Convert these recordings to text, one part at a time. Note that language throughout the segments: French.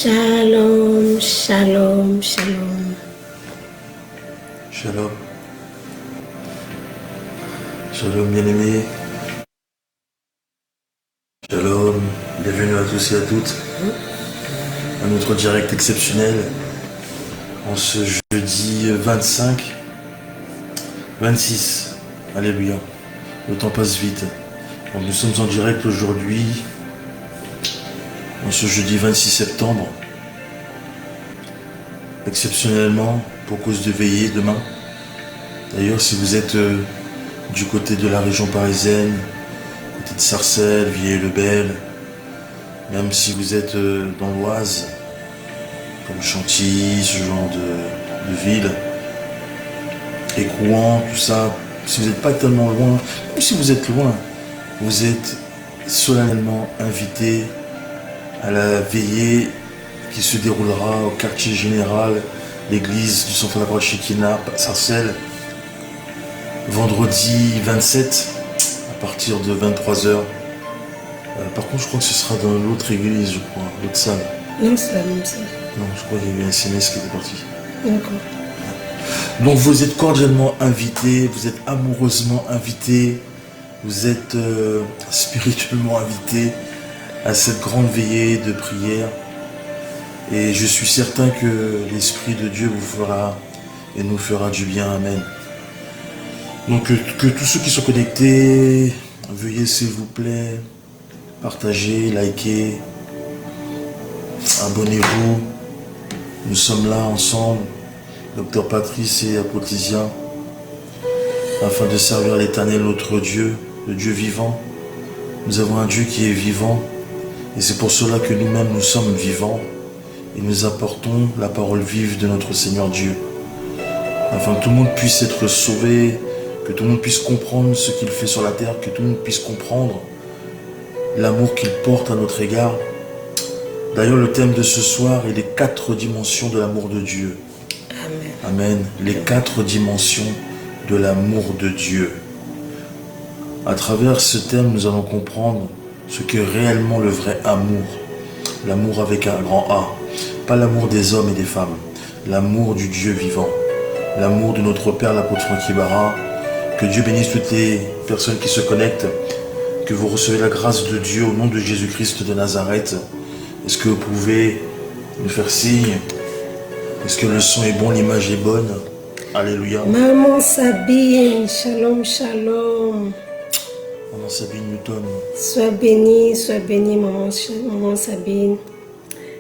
Shalom, shalom, shalom. Shalom. Shalom bien-aimés. Shalom. Bienvenue à tous et à toutes à notre direct exceptionnel en ce jeudi 26. Alléluia. Le temps passe vite. Donc nous sommes en direct aujourd'hui, en ce jeudi 26 septembre. Exceptionnellement, pour cause de veillée demain. D'ailleurs, si vous êtes du côté de la région parisienne, côté de Sarcelles, Villers-le-Bel, même si vous êtes dans l'Oise, comme Chantilly, ce genre de ville, Écouen, tout ça, si vous n'êtes pas tellement loin, ou si vous êtes loin, vous êtes solennellement invité à la veillée qui se déroulera au quartier général, l'église du centre de la Croix Shekinah, Sarcelles, vendredi 27 à partir de 23h. Par contre, je crois que ce sera dans l'autre église, je crois, l'autre salle. Non, c'est la même salle. Non, je crois qu'il y a eu un SMS qui était parti. D'accord. Donc vous êtes cordialement invités, vous êtes amoureusement invités, vous êtes spirituellement invités à cette grande veillée de prière. Et je suis certain que l'Esprit de Dieu vous fera et nous fera du bien. Amen. Donc que tous ceux qui sont connectés, veuillez s'il vous plaît partager, liker, abonnez-vous. Nous sommes là ensemble, Docteur Patrice et Apotisia, afin de servir l'Éternel, notre Dieu, le Dieu vivant. Nous avons un Dieu qui est vivant et c'est pour cela que nous-mêmes nous sommes vivants. Et nous apportons la parole vive de notre Seigneur Dieu, afin que tout le monde puisse être sauvé, que tout le monde puisse comprendre ce qu'il fait sur la terre, que tout le monde puisse comprendre l'amour qu'il porte à notre égard. D'ailleurs, le thème de ce soir est les 4 dimensions de l'amour de Dieu. Amen. Amen. Les 4 dimensions de l'amour de Dieu. À travers ce thème, nous allons comprendre ce qu'est réellement le vrai amour. L'amour avec un grand A. Pas l'amour des hommes et des femmes, l'amour du Dieu vivant, l'amour de notre Père, l'apôtre Franck Ibarra. Que Dieu bénisse toutes les personnes qui se connectent, que vous recevez la grâce de Dieu au nom de Jésus-Christ de Nazareth. Est-ce que vous pouvez nous faire signe? Est-ce que le son est bon, l'image est bonne? Alléluia. Maman Sabine, shalom, shalom. Maman Sabine Newton. Sois bénie, maman Sabine.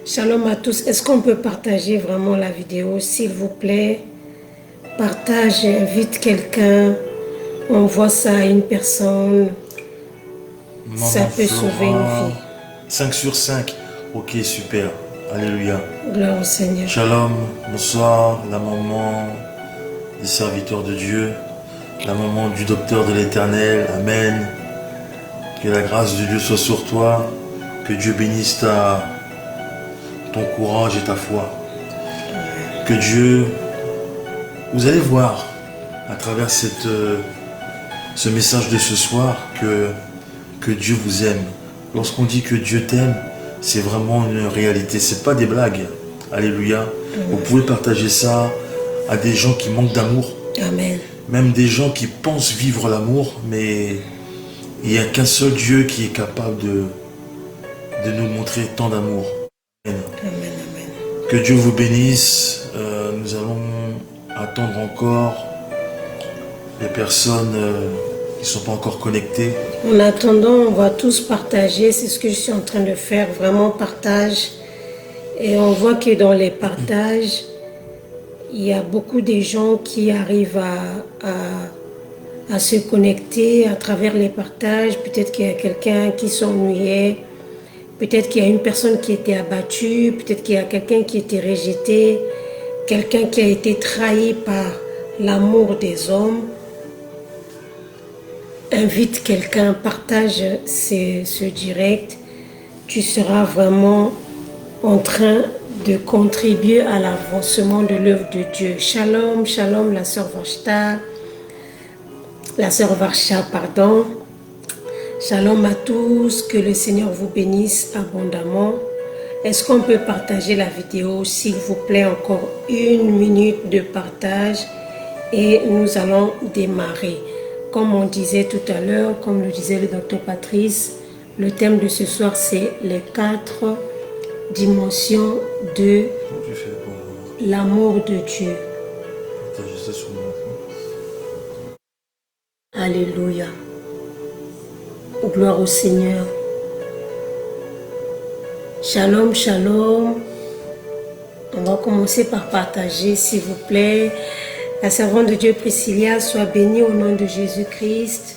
Shalom à tous. Est-ce qu'on peut partager vraiment la vidéo, s'il vous plaît? Partage, invite quelqu'un. On voit ça à une personne. Maman ça peut Flora, sauver une vie. 5 sur 5. Ok, super. Alléluia. Gloire au Seigneur. Shalom, bonsoir, la maman des serviteurs de Dieu, la maman du docteur de l'Éternel. Amen. Que la grâce de Dieu soit sur toi. Que Dieu bénisse ton courage et ta foi. Que Dieu, vous allez voir à travers ce message de ce soir que Dieu vous aime. Lorsqu'on dit que Dieu t'aime, c'est vraiment une réalité, c'est pas des blagues. Alléluia. Vous pouvez partager ça à des gens qui manquent d'amour. Amen. Même des gens qui pensent vivre l'amour, mais il n'y a qu'un seul Dieu qui est capable de nous montrer tant d'amour. Amen. Amen, amen. Que Dieu vous bénisse. Nous allons attendre encore les personnes qui ne sont pas encore connectées. En attendant, on va tous partager. C'est ce que je suis en train de faire. Vraiment partage. Et on voit que dans les partages, il y a beaucoup de gens qui arrivent à se connecter à travers les partages. Peut-être qu'il y a quelqu'un qui s'ennuyait. Peut-être qu'il y a une personne qui était abattue. Peut-être qu'il y a quelqu'un qui était rejeté. Quelqu'un qui a été trahi par l'amour des hommes. Invite quelqu'un, partage ce direct. Tu seras vraiment en train de contribuer à l'avancement de l'œuvre de Dieu. Shalom, shalom, la sœur Varsha, pardon. Shalom à tous, que le Seigneur vous bénisse abondamment. Est-ce qu'on peut partager la vidéo, s'il vous plaît, encore 1 minute de partage et nous allons démarrer. Comme on disait tout à l'heure, comme le disait le docteur Patrice, le thème de ce soir c'est les 4 dimensions de l'amour de Dieu. Alléluia. Gloire au Seigneur. Shalom, shalom. On va commencer par partager, s'il vous plaît. La servante de Dieu Priscilla, soit bénie au nom de Jésus-Christ.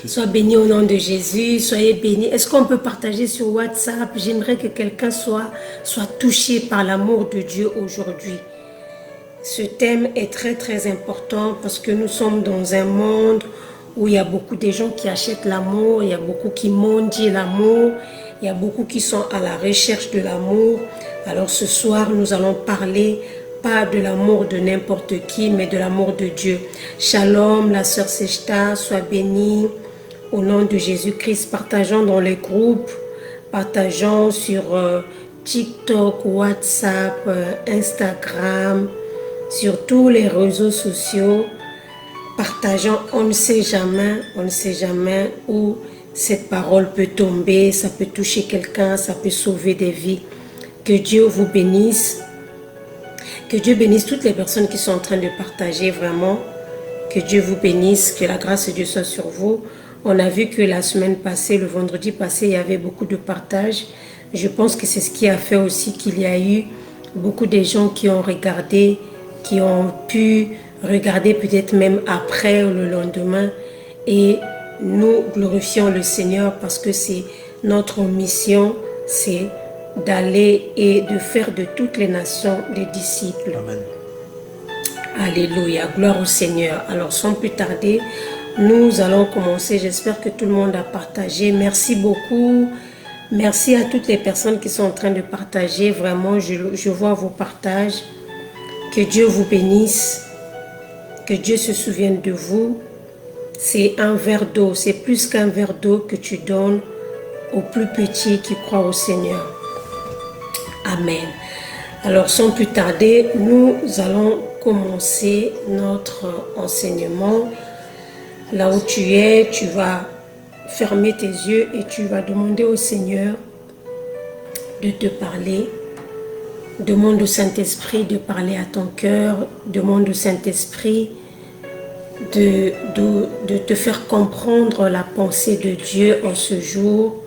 Sois béni au nom de Jésus, soyez bénis. Est-ce qu'on peut partager sur WhatsApp? J'aimerais que quelqu'un soit touché par l'amour de Dieu aujourd'hui. Ce thème est très très important parce que nous sommes dans un monde où il y a beaucoup de gens qui achètent l'amour, il y a beaucoup qui mendient l'amour, il y a beaucoup qui sont à la recherche de l'amour. Alors ce soir, nous allons parler pas de l'amour de n'importe qui, mais de l'amour de Dieu. Shalom, la sœur Sechta, sois bénie au nom de Jésus-Christ. Partageons dans les groupes, partageons sur TikTok, WhatsApp, Instagram, sur tous les réseaux sociaux. Partageons, on ne sait jamais où cette parole peut tomber, ça peut toucher quelqu'un, ça peut sauver des vies. Que Dieu vous bénisse. Que Dieu bénisse toutes les personnes qui sont en train de partager vraiment. Que Dieu vous bénisse, que la grâce de Dieu soit sur vous. On a vu que la semaine passée, le vendredi passé, il y avait beaucoup de partage. Je pense que c'est ce qui a fait aussi qu'il y a eu beaucoup de gens qui ont regardé, qui ont pu regarder peut-être même après ou le lendemain. Et nous glorifions le Seigneur parce que c'est notre mission, c'est d'aller et de faire de toutes les nations des disciples. Amen. Alléluia, gloire au Seigneur. Alors sans plus tarder, nous allons commencer. J'espère que tout le monde a partagé. Merci beaucoup. Merci à toutes les personnes qui sont en train de partager. Vraiment, je vois vos partages. Que Dieu vous bénisse. Que Dieu se souvienne de vous. C'est un verre d'eau. C'est plus qu'un verre d'eau que tu donnes aux plus petits qui croient au Seigneur. Amen. Alors, sans plus tarder, nous allons commencer notre enseignement. Là où tu es, tu vas fermer tes yeux et tu vas demander au Seigneur de te parler. Demande au Saint-Esprit de parler à ton cœur. Demande au Saint-Esprit de te faire comprendre la pensée de Dieu en ce jour.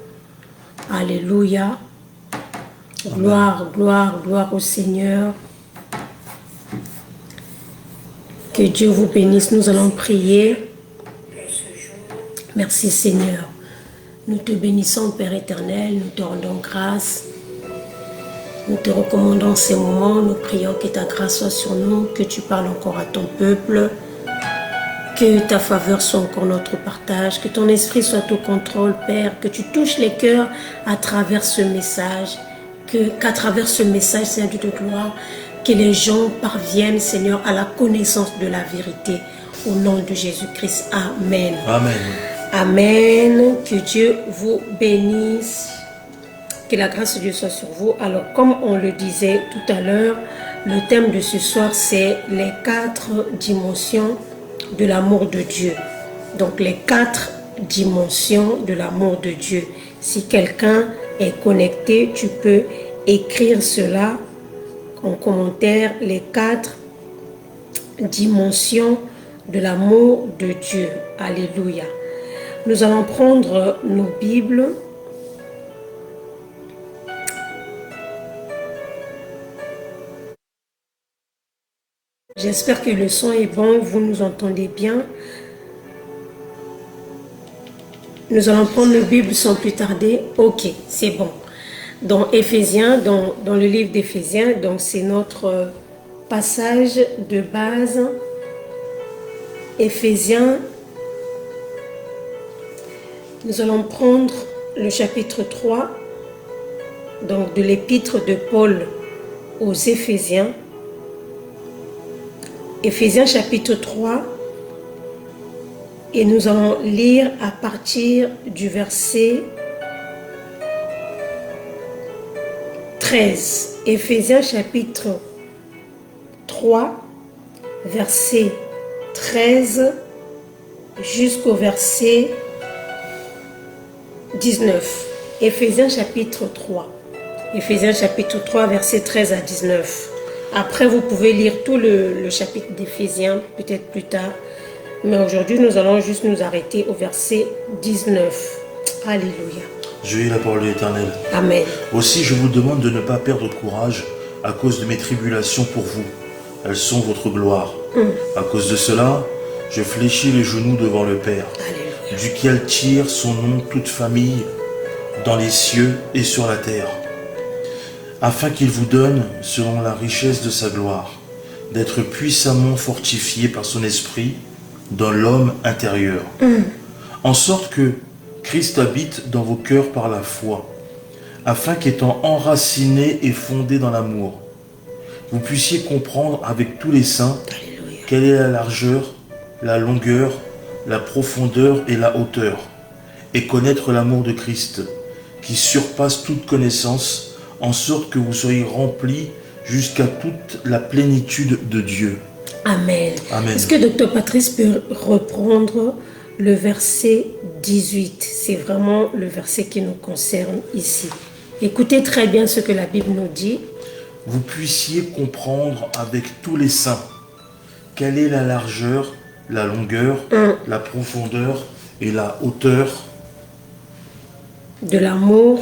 Alléluia. Gloire, gloire, gloire au Seigneur. Que Dieu vous bénisse. Nous allons prier. Merci Seigneur. Nous te bénissons Père éternel. Nous te rendons grâce. Nous te recommandons ces moments. Nous prions que ta grâce soit sur nous. Que tu parles encore à ton peuple. Que ta faveur soit encore notre partage. Que ton esprit soit au contrôle Père. Que tu touches les cœurs à travers ce message. Qu'à travers ce message, Seigneur Dieu de gloire, que les gens parviennent, Seigneur, à la connaissance de la vérité. Au nom de Jésus-Christ. Amen. Amen. Amen. Que Dieu vous bénisse. Que la grâce de Dieu soit sur vous. Alors, comme on le disait tout à l'heure, le thème de ce soir, c'est les 4 dimensions de l'amour de Dieu. Donc, les 4 dimensions de l'amour de Dieu. Si quelqu'un est connecté, tu peux écrire cela en commentaire, les 4 dimensions de l'amour de Dieu. Alléluia. Nous allons prendre nos Bibles. J'espère que le son est bon, vous nous entendez bien. Nous allons prendre nos Bibles sans plus tarder. Ok, c'est bon. Dans Éphésiens, dans le livre d'Éphésiens, donc c'est notre passage de base. Éphésiens, nous allons prendre le chapitre 3, donc de l'épître de Paul aux Éphésiens. Éphésiens chapitre 3, et nous allons lire à partir du verset 13. Éphésiens chapitre 3, verset 13 jusqu'au verset 19. Éphésiens chapitre 3. Éphésiens chapitre 3, verset 13 à 19. Après, vous pouvez lire tout le chapitre d'Éphésiens, peut-être plus tard. Mais aujourd'hui, nous allons juste nous arrêter au verset 19. Alléluia. Je lis la parole de l'Éternel. Amen. Aussi, je vous demande de ne pas perdre courage à cause de mes tribulations pour vous. Elles sont votre gloire. À cause de cela, je fléchis les genoux devant le Père, Alléluia. duquel tire son nom toute famille dans les cieux et sur la terre, afin qu'il vous donne, selon la richesse de sa gloire, d'être puissamment fortifié par son esprit dans l'homme intérieur, en sorte que Christ habite dans vos cœurs par la foi, afin qu'étant enraciné et fondé dans l'amour, vous puissiez comprendre avec tous les saints Alléluia. quelle est la largeur, la longueur, la profondeur et la hauteur, et connaître l'amour de Christ, qui surpasse toute connaissance, en sorte que vous soyez remplis jusqu'à toute la plénitude de Dieu. Amen. Amen. Est-ce que Dr Patrice peut reprendre le verset 18? C'est vraiment le verset qui nous concerne ici. Écoutez très bien ce que la Bible nous dit. Vous puissiez comprendre avec tous les saints quelle est la largeur, la longueur, la profondeur et la hauteur De l'amour.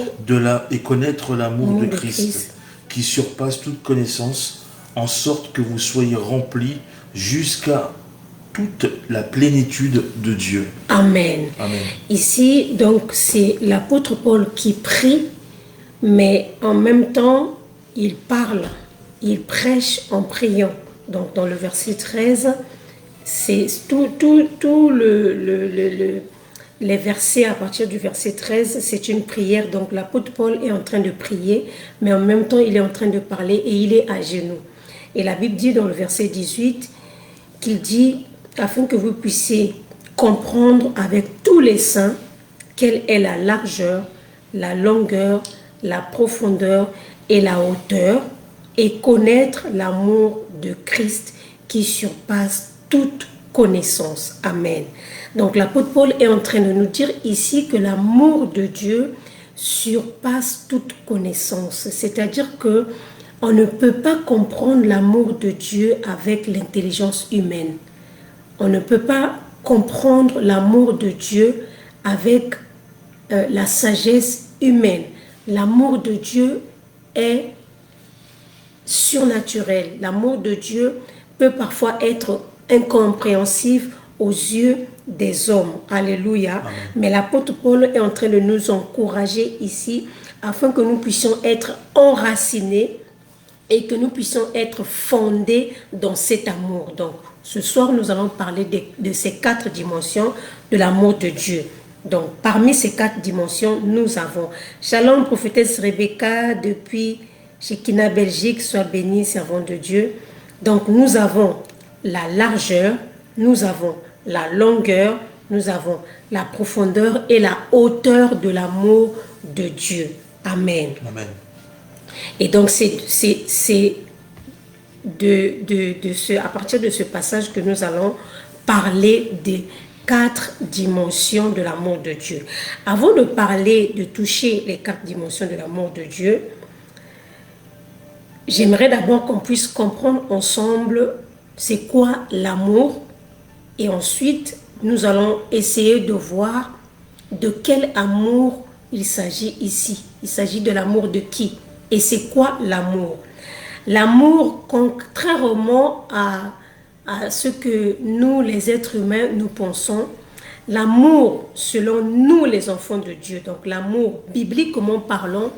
et connaître l'amour de de Christ, Christ, qui surpasse toute connaissance, en sorte que vous soyez remplis jusqu'à toute la plénitude de Dieu. Amen. Amen. Ici, donc, c'est l'apôtre Paul qui prie, mais en même temps, il parle, il prêche en priant. Donc, dans le verset 13, c'est les versets à partir du verset 13, c'est une prière. Donc, l'apôtre Paul est en train de prier, mais en même temps, il est en train de parler et il est à genoux. Et la Bible dit dans le verset 18 qu'il dit, afin que vous puissiez comprendre avec tous les saints quelle est la largeur, la longueur, la profondeur et la hauteur, et connaître l'amour de Christ qui surpasse toute connaissance. Amen. Donc l'apôtre Paul est en train de nous dire ici que l'amour de Dieu surpasse toute connaissance. C'est-à-dire que on ne peut pas comprendre l'amour de Dieu avec l'intelligence humaine. On ne peut pas comprendre l'amour de Dieu avec la sagesse humaine. L'amour de Dieu est surnaturel. L'amour de Dieu peut parfois être incompréhensif aux yeux des hommes. Alléluia. Amen. Mais l'apôtre Paul est en train de nous encourager ici afin que nous puissions être enracinés et que nous puissions être fondés dans cet amour. Donc, ce soir, nous allons parler de ces 4 dimensions de l'amour de Dieu. Donc, parmi ces 4 dimensions, nous avons Shalom, prophétesse Rebecca, depuis Chekina, Belgique, sois bénie, servante de Dieu. Donc, nous avons la largeur, nous avons la longueur, nous avons la profondeur et la hauteur de l'amour de Dieu. Amen. Amen. Et donc, c'est à partir de ce passage que nous allons parler des 4 dimensions de l'amour de Dieu. Avant de parler, de toucher les 4 dimensions de l'amour de Dieu, j'aimerais d'abord qu'on puisse comprendre ensemble c'est quoi l'amour, et ensuite nous allons essayer de voir de quel amour il s'agit ici. Il s'agit de l'amour de qui? Et c'est quoi l'amour? L'amour, contrairement à ce que nous, les êtres humains, nous pensons, l'amour, selon nous, les enfants de Dieu, donc l'amour, bibliquement parlant,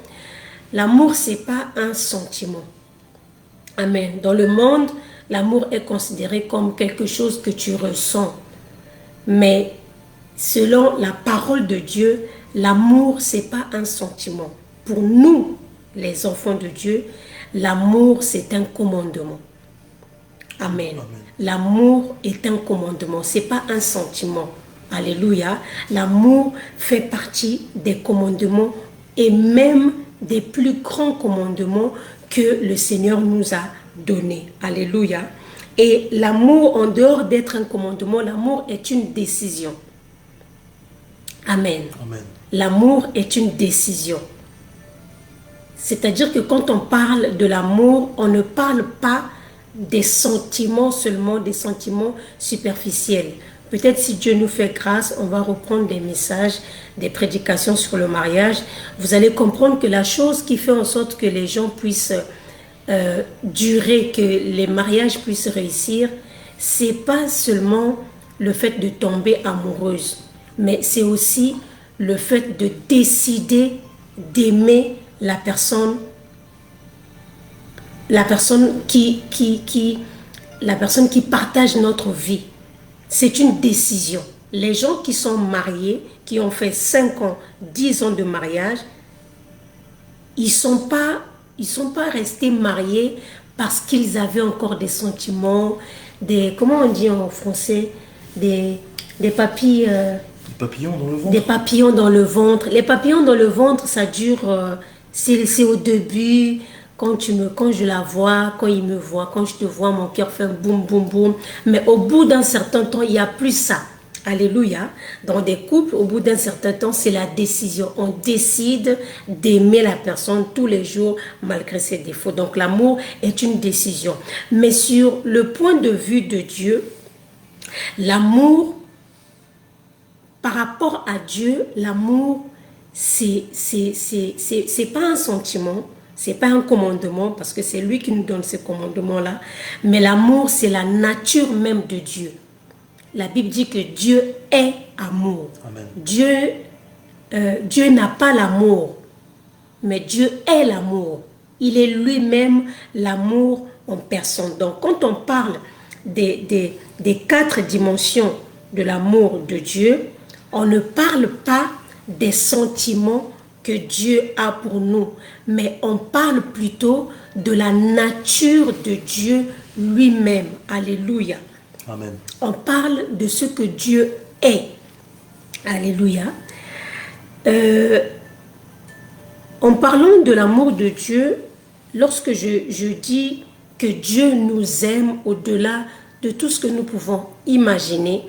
l'amour, c'est pas un sentiment. Amen. Dans le monde, l'amour est considéré comme quelque chose que tu ressens. Mais selon la parole de Dieu, l'amour, c'est pas un sentiment. Pour nous, les enfants de Dieu, l'amour, c'est un commandement. Amen. Amen. L'amour est un commandement, c'est pas un sentiment. Alléluia. L'amour fait partie des commandements et même des plus grands commandements que le Seigneur nous a donnés. Alléluia. Et l'amour, en dehors d'être un commandement, l'amour est une décision. Amen. Amen. L'amour est une décision. C'est-à-dire que quand on parle de l'amour, on ne parle pas des sentiments seulement, des sentiments superficiels. Peut-être si Dieu nous fait grâce, on va reprendre des messages, des prédications sur le mariage. Vous allez comprendre que la chose qui fait en sorte que les gens puissent durer, que les mariages puissent réussir, c'est pas seulement le fait de tomber amoureuse, mais c'est aussi le fait de décider d'aimer la personne qui partage notre vie. C'est une décision. Les gens qui sont mariés, qui ont fait 5 ans, 10 ans de mariage, ils sont pas restés mariés parce qu'ils avaient encore des sentiments, comment on dit en français, des papilles... Des papillons dans le ventre. Des papillons dans le ventre. Les papillons dans le ventre, ça dure... c'est au début... Quand je la vois, quand il me voit, quand je te vois, mon cœur fait un boum, boum, boum. Mais au bout d'un certain temps, il n'y a plus ça. Alléluia. Dans des couples, au bout d'un certain temps, c'est la décision. On décide d'aimer la personne tous les jours, malgré ses défauts. Donc l'amour est une décision. Mais sur le point de vue de Dieu, l'amour, par rapport à Dieu, l'amour, c'est pas un sentiment. C'est pas un commandement parce que c'est lui qui nous donne ce commandement-là. Mais l'amour, c'est la nature même de Dieu. La Bible dit que Dieu est amour. Amen. Dieu n'a pas l'amour, mais Dieu est l'amour. Il est lui-même l'amour en personne. Donc, quand on parle des 4 dimensions de l'amour de Dieu, on ne parle pas des sentiments que Dieu a pour nous, mais on parle plutôt de la nature de Dieu lui-même. Alléluia. Amen. On parle de ce que Dieu est. Alléluia. En parlant de l'amour de Dieu, lorsque je dis que Dieu nous aime au-delà de tout ce que nous pouvons imaginer,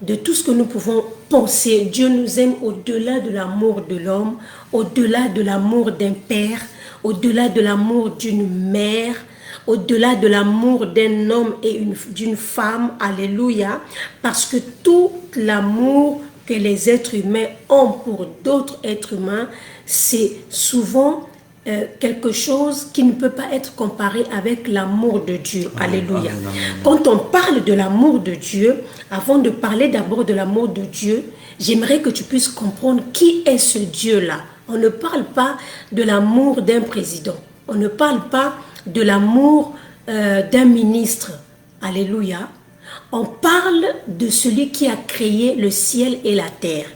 de tout ce que nous pouvons penser. Dieu nous aime au-delà de l'amour de l'homme, au-delà de l'amour d'un père, au-delà de l'amour d'une mère, au-delà de l'amour d'un homme et d'une femme. Alléluia. Parce que tout l'amour que les êtres humains ont pour d'autres êtres humains, c'est souvent quelque chose qui ne peut pas être comparé avec l'amour de Dieu. Alléluia. Amen, amen. Quand on parle de l'amour de Dieu, avant de parler d'abord de l'amour de Dieu, j'aimerais que tu puisses comprendre qui est ce Dieu-là. On ne parle pas de l'amour d'un président. On ne parle pas de l'amour d'un ministre. Alléluia. On parle de celui qui a créé le ciel et la terre.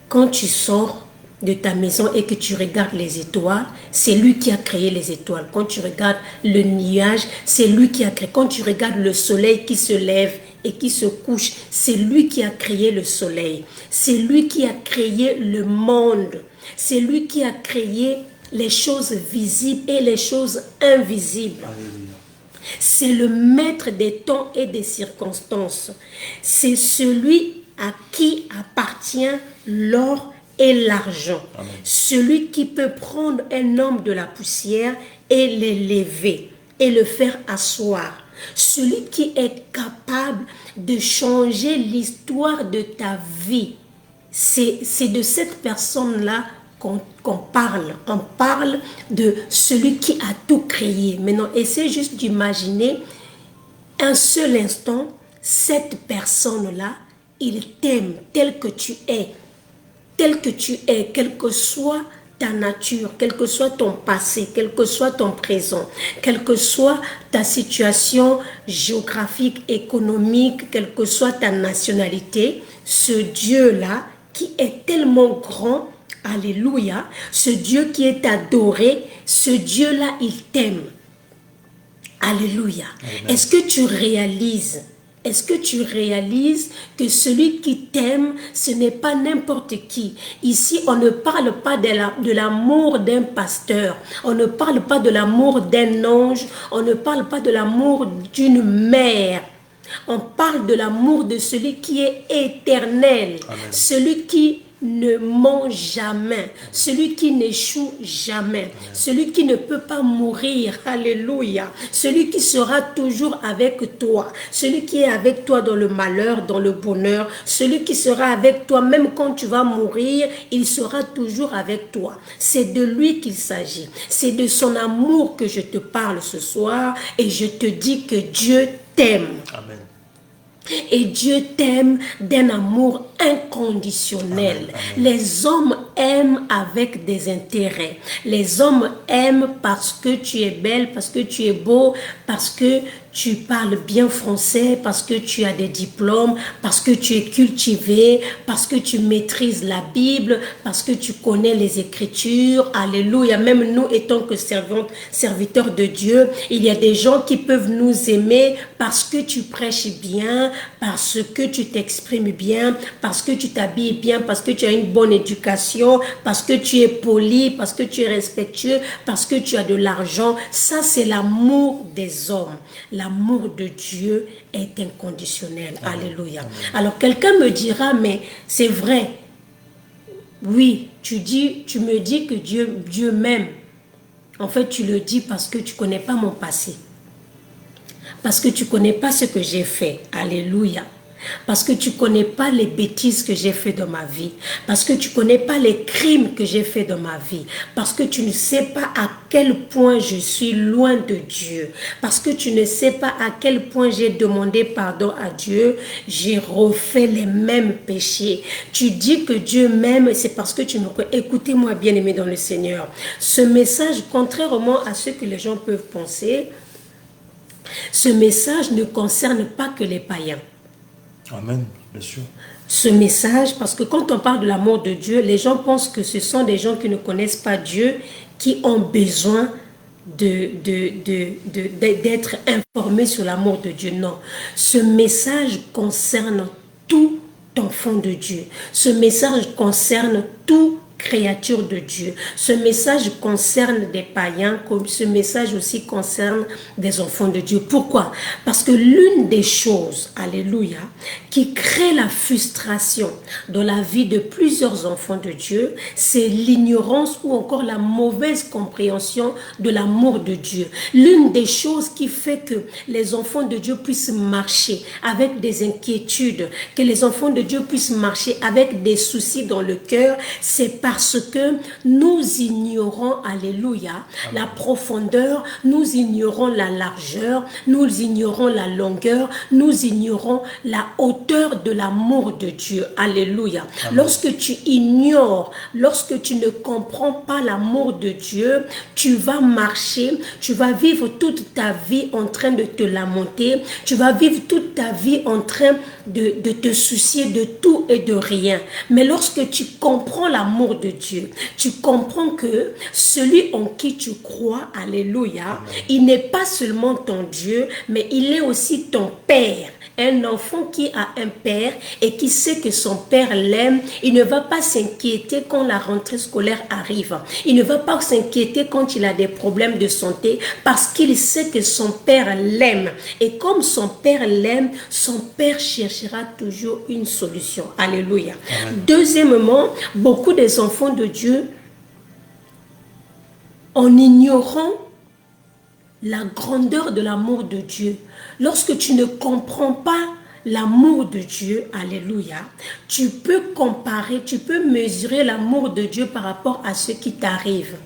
Quand tu sors de ta maison et que tu regardes les étoiles, c'est lui qui a créé les étoiles. Quand tu regardes le nuage, c'est lui qui a créé. Quand tu regardes le soleil qui se lève et qui se couche, c'est lui qui a créé le soleil. C'est lui qui a créé le monde. C'est lui qui a créé les choses visibles et les choses invisibles. Alléluia. C'est le maître des temps et des circonstances. C'est celui à qui appartient l'or et l'argent. Amen. Celui qui peut prendre un homme de la poussière et l'élever et le faire asseoir. Celui qui est capable de changer l'histoire de ta vie. C'est de cette personne-là qu'on parle. On parle de celui qui a tout créé. Maintenant, essaie juste d'imaginer un seul instant, cette personne-là, il t'aime tel que tu es. Tel que tu es, quelle que soit ta nature, quel que soit ton passé, quel que soit ton présent, quelle que soit ta situation géographique, économique, quelle que soit ta nationalité, ce Dieu-là qui est tellement grand, alléluia, ce Dieu qui est adoré, ce Dieu-là, il t'aime. Alléluia. Est-ce que tu réalises Est-ce que tu réalises que celui qui t'aime, ce n'est pas n'importe qui? Ici, on ne parle pas de l'amour d'un pasteur. On ne parle pas de l'amour d'un ange. On ne parle pas de l'amour d'une mère. On parle de l'amour de celui qui est éternel. Amen. Celui qui ne ment jamais, celui qui n'échoue jamais, celui qui ne peut pas mourir, alléluia, celui qui sera toujours avec toi, celui qui est avec toi dans le malheur, dans le bonheur, celui qui sera avec toi même quand tu vas mourir, il sera toujours avec toi. C'est de lui qu'il s'agit, c'est de son amour que je te parle ce soir et je te dis que Dieu t'aime. Amen. Et Dieu t'aime d'un amour inconditionnel. Amen, amen. Les hommes aiment avec des intérêts. Les hommes aiment parce que tu es belle, parce que tu es beau, parce que tu parles bien français, parce que tu as des diplômes, parce que tu es cultivé, parce que tu maîtrises la Bible, parce que tu connais les Écritures. Alléluia. Même nous, étant que serviteurs de Dieu, il y a des gens qui peuvent nous aimer parce que tu prêches bien, parce que tu t'exprimes bien, parce que tu t'habilles bien, parce que tu as une bonne éducation, parce que tu es poli, parce que tu es respectueux, parce que tu as de l'argent. Ça, c'est l'amour des hommes. L'amour de Dieu est inconditionnel. Amen. Alléluia. Amen. Alors, quelqu'un me dira, mais c'est vrai. Oui, tu me dis que Dieu m'aime. En fait, tu le dis parce que tu ne connais pas mon passé. Parce que tu ne connais pas ce que j'ai fait. Alléluia. Parce que tu ne connais pas les bêtises que j'ai fait dans ma vie. Parce que tu ne connais pas les crimes que j'ai fait dans ma vie. Parce que tu ne sais pas à quel point je suis loin de Dieu. Parce que tu ne sais pas à quel point j'ai demandé pardon à Dieu. J'ai refait les mêmes péchés. Tu dis que Dieu m'aime, c'est parce que tu me connais. Écoutez-moi, bien-aimé dans le Seigneur. Ce message, contrairement à ce que les gens peuvent penser, ce message ne concerne pas que les païens. Amen, bien sûr. Ce message, parce que quand on parle de l'amour de Dieu, les gens pensent que ce sont des gens qui ne connaissent pas Dieu, qui ont besoin d'être informés sur l'amour de Dieu. Non, ce message concerne tout enfant de Dieu. Ce message concerne tout créature de Dieu. Ce message concerne des païens, comme ce message aussi concerne des enfants de Dieu. Pourquoi? Parce que l'une des choses, alléluia, qui crée la frustration dans la vie de plusieurs enfants de Dieu, c'est l'ignorance ou encore la mauvaise compréhension de l'amour de Dieu. L'une des choses qui fait que les enfants de Dieu puissent marcher avec des inquiétudes, que les enfants de Dieu puissent marcher avec des soucis dans le cœur, c'est parce que nous ignorons, alléluia, la profondeur, nous ignorons la largeur, nous ignorons la longueur, nous ignorons la hauteur de l'amour de Dieu, alléluia. Amen. Lorsque tu ignores, lorsque tu ne comprends pas l'amour de Dieu, tu vas marcher, tu vas vivre toute ta vie en train de te lamenter, tu vas vivre toute ta vie en train de te soucier de tout et de rien. Mais lorsque tu comprends l'amour de Dieu, tu comprends que celui en qui tu crois, alléluia, il n'est pas seulement ton Dieu, mais il est aussi ton Père. Un enfant qui a un père et qui sait que son père l'aime, il ne va pas s'inquiéter quand la rentrée scolaire arrive. Il ne va pas s'inquiéter quand il a des problèmes de santé parce qu'il sait que son père l'aime. Et comme son père l'aime, son père cherchera toujours une solution. Alléluia. Amen. Deuxièmement, beaucoup des enfants de Dieu, en ignorant la grandeur de l'amour de Dieu, lorsque tu ne comprends pas l'amour de Dieu, alléluia, tu peux comparer, tu peux mesurer l'amour de Dieu par rapport à ce qui t'arrive.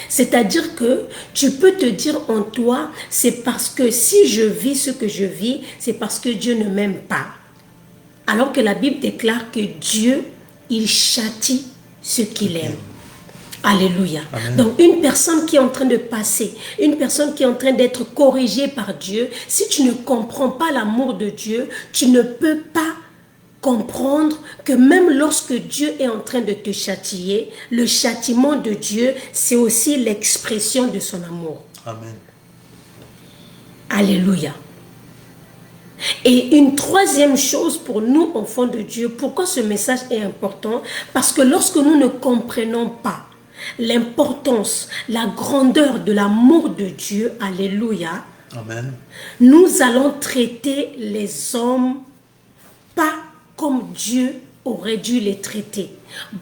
C'est-à-dire que tu peux te dire en toi, c'est parce que si je vis ce que je vis, c'est parce que Dieu ne m'aime pas. Alors que la Bible déclare que Dieu, il châtie ceux qu'il aime. Alléluia. Amen. Donc une personne qui est en train de passer, une personne qui est en train d'être corrigée par Dieu, si tu ne comprends pas l'amour de Dieu, tu ne peux pas comprendre que même lorsque Dieu est en train de te châtier, le châtiment de Dieu, c'est aussi l'expression de son amour. Amen. Alléluia. Et une troisième chose pour nous, enfants de Dieu, pourquoi ce message est important? Parce que lorsque nous ne comprenons pas l'importance, la grandeur de l'amour de Dieu, alléluia, Amen. nous allons traiter les hommes pas comme Dieu aurait dû les traiter.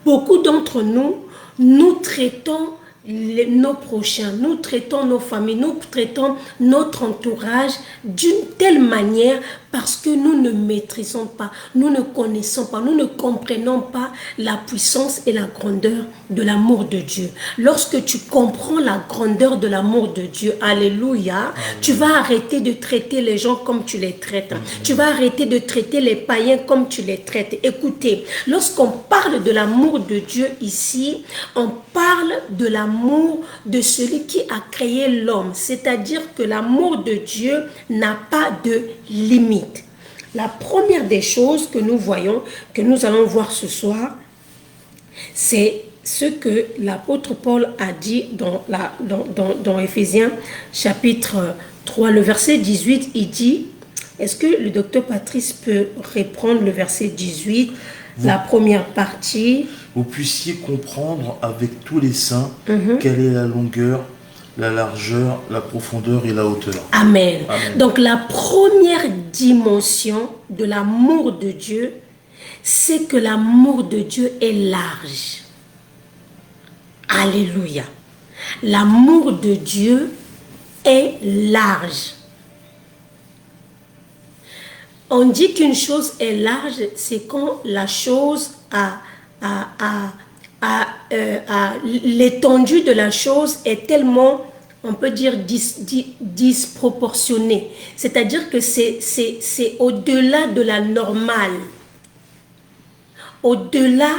Beaucoup d'entre nous, nous traitons nos prochains, nous traitons nos familles, nous traitons notre entourage d'une telle manière parce que nous ne maîtrisons pas, nous ne connaissons pas, nous ne comprenons pas la puissance et la grandeur de l'amour de Dieu. Lorsque tu comprends la grandeur de l'amour de Dieu, alléluia, tu vas arrêter de traiter les gens comme tu les traites. Tu vas arrêter de traiter les païens comme tu les traites. Écoutez, lorsqu'on parle de l'amour de Dieu ici, on parle de l'amour de celui qui a créé l'homme. C'est-à-dire que l'amour de Dieu n'a pas de limite. La première des choses que nous voyons, que nous allons voir ce soir, c'est ce que l'apôtre Paul a dit dans Éphésiens chapitre 3, le verset 18, il dit, est-ce que le docteur Patrice peut reprendre le verset 18, la première partie? Vous puissiez comprendre avec tous les saints quelle est la longueur, la largeur, la profondeur et la hauteur. Amen. Amen. Donc la première dimension de l'amour de Dieu, c'est que l'amour de Dieu est large. Alléluia. L'amour de Dieu est large. On dit qu'une chose est large, c'est quand la chose l'étendue de la chose est tellement, on peut dire, disproportionnée. C'est-à-dire que c'est au-delà de la normale, au-delà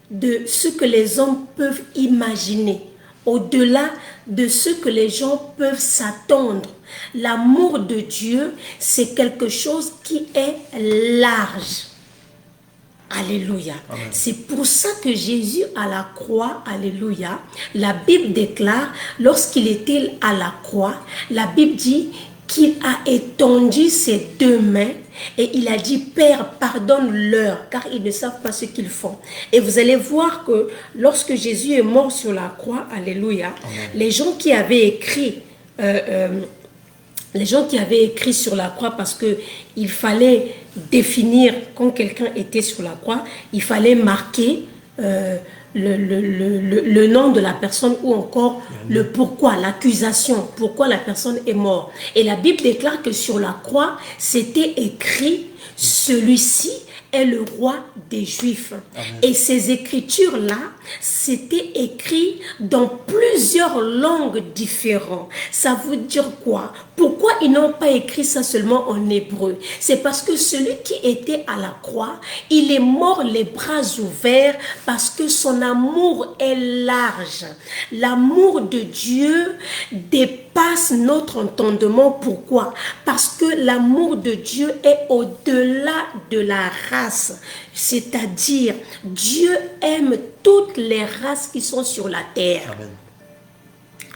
de ce que les hommes peuvent imaginer, au-delà de ce que les gens peuvent s'attendre. L'amour de Dieu, c'est quelque chose qui est large. Alléluia. C'est pour ça que Jésus à la croix, alléluia, la Bible déclare, lorsqu'il était à la croix, la Bible dit qu'il a étendu ses deux mains et il a dit, Père, pardonne-leur, car ils ne savent pas ce qu'ils font. Et vous allez voir que lorsque Jésus est mort sur la croix, alléluia, les gens qui avaient écrit... les gens qui avaient écrit sur la croix, parce que il fallait définir, quand quelqu'un était sur la croix, il fallait marquer le nom de la personne ou encore le pourquoi, l'accusation, pourquoi la personne est morte. Et la Bible déclare que sur la croix, c'était écrit, celui-ci est le roi des Juifs. Amen. Et ces écritures-là, c'était écrit dans plusieurs langues différentes. Ça veut dire quoi? Pourquoi ils n'ont pas écrit ça seulement en hébreu? C'est parce que celui qui était à la croix, il est mort les bras ouverts parce que son amour est large. L'amour de Dieu dépasse notre entendement. Pourquoi? Parce que l'amour de Dieu est au-delà de la race. C'est-à-dire, Dieu aime toutes les races qui sont sur la terre. Amen.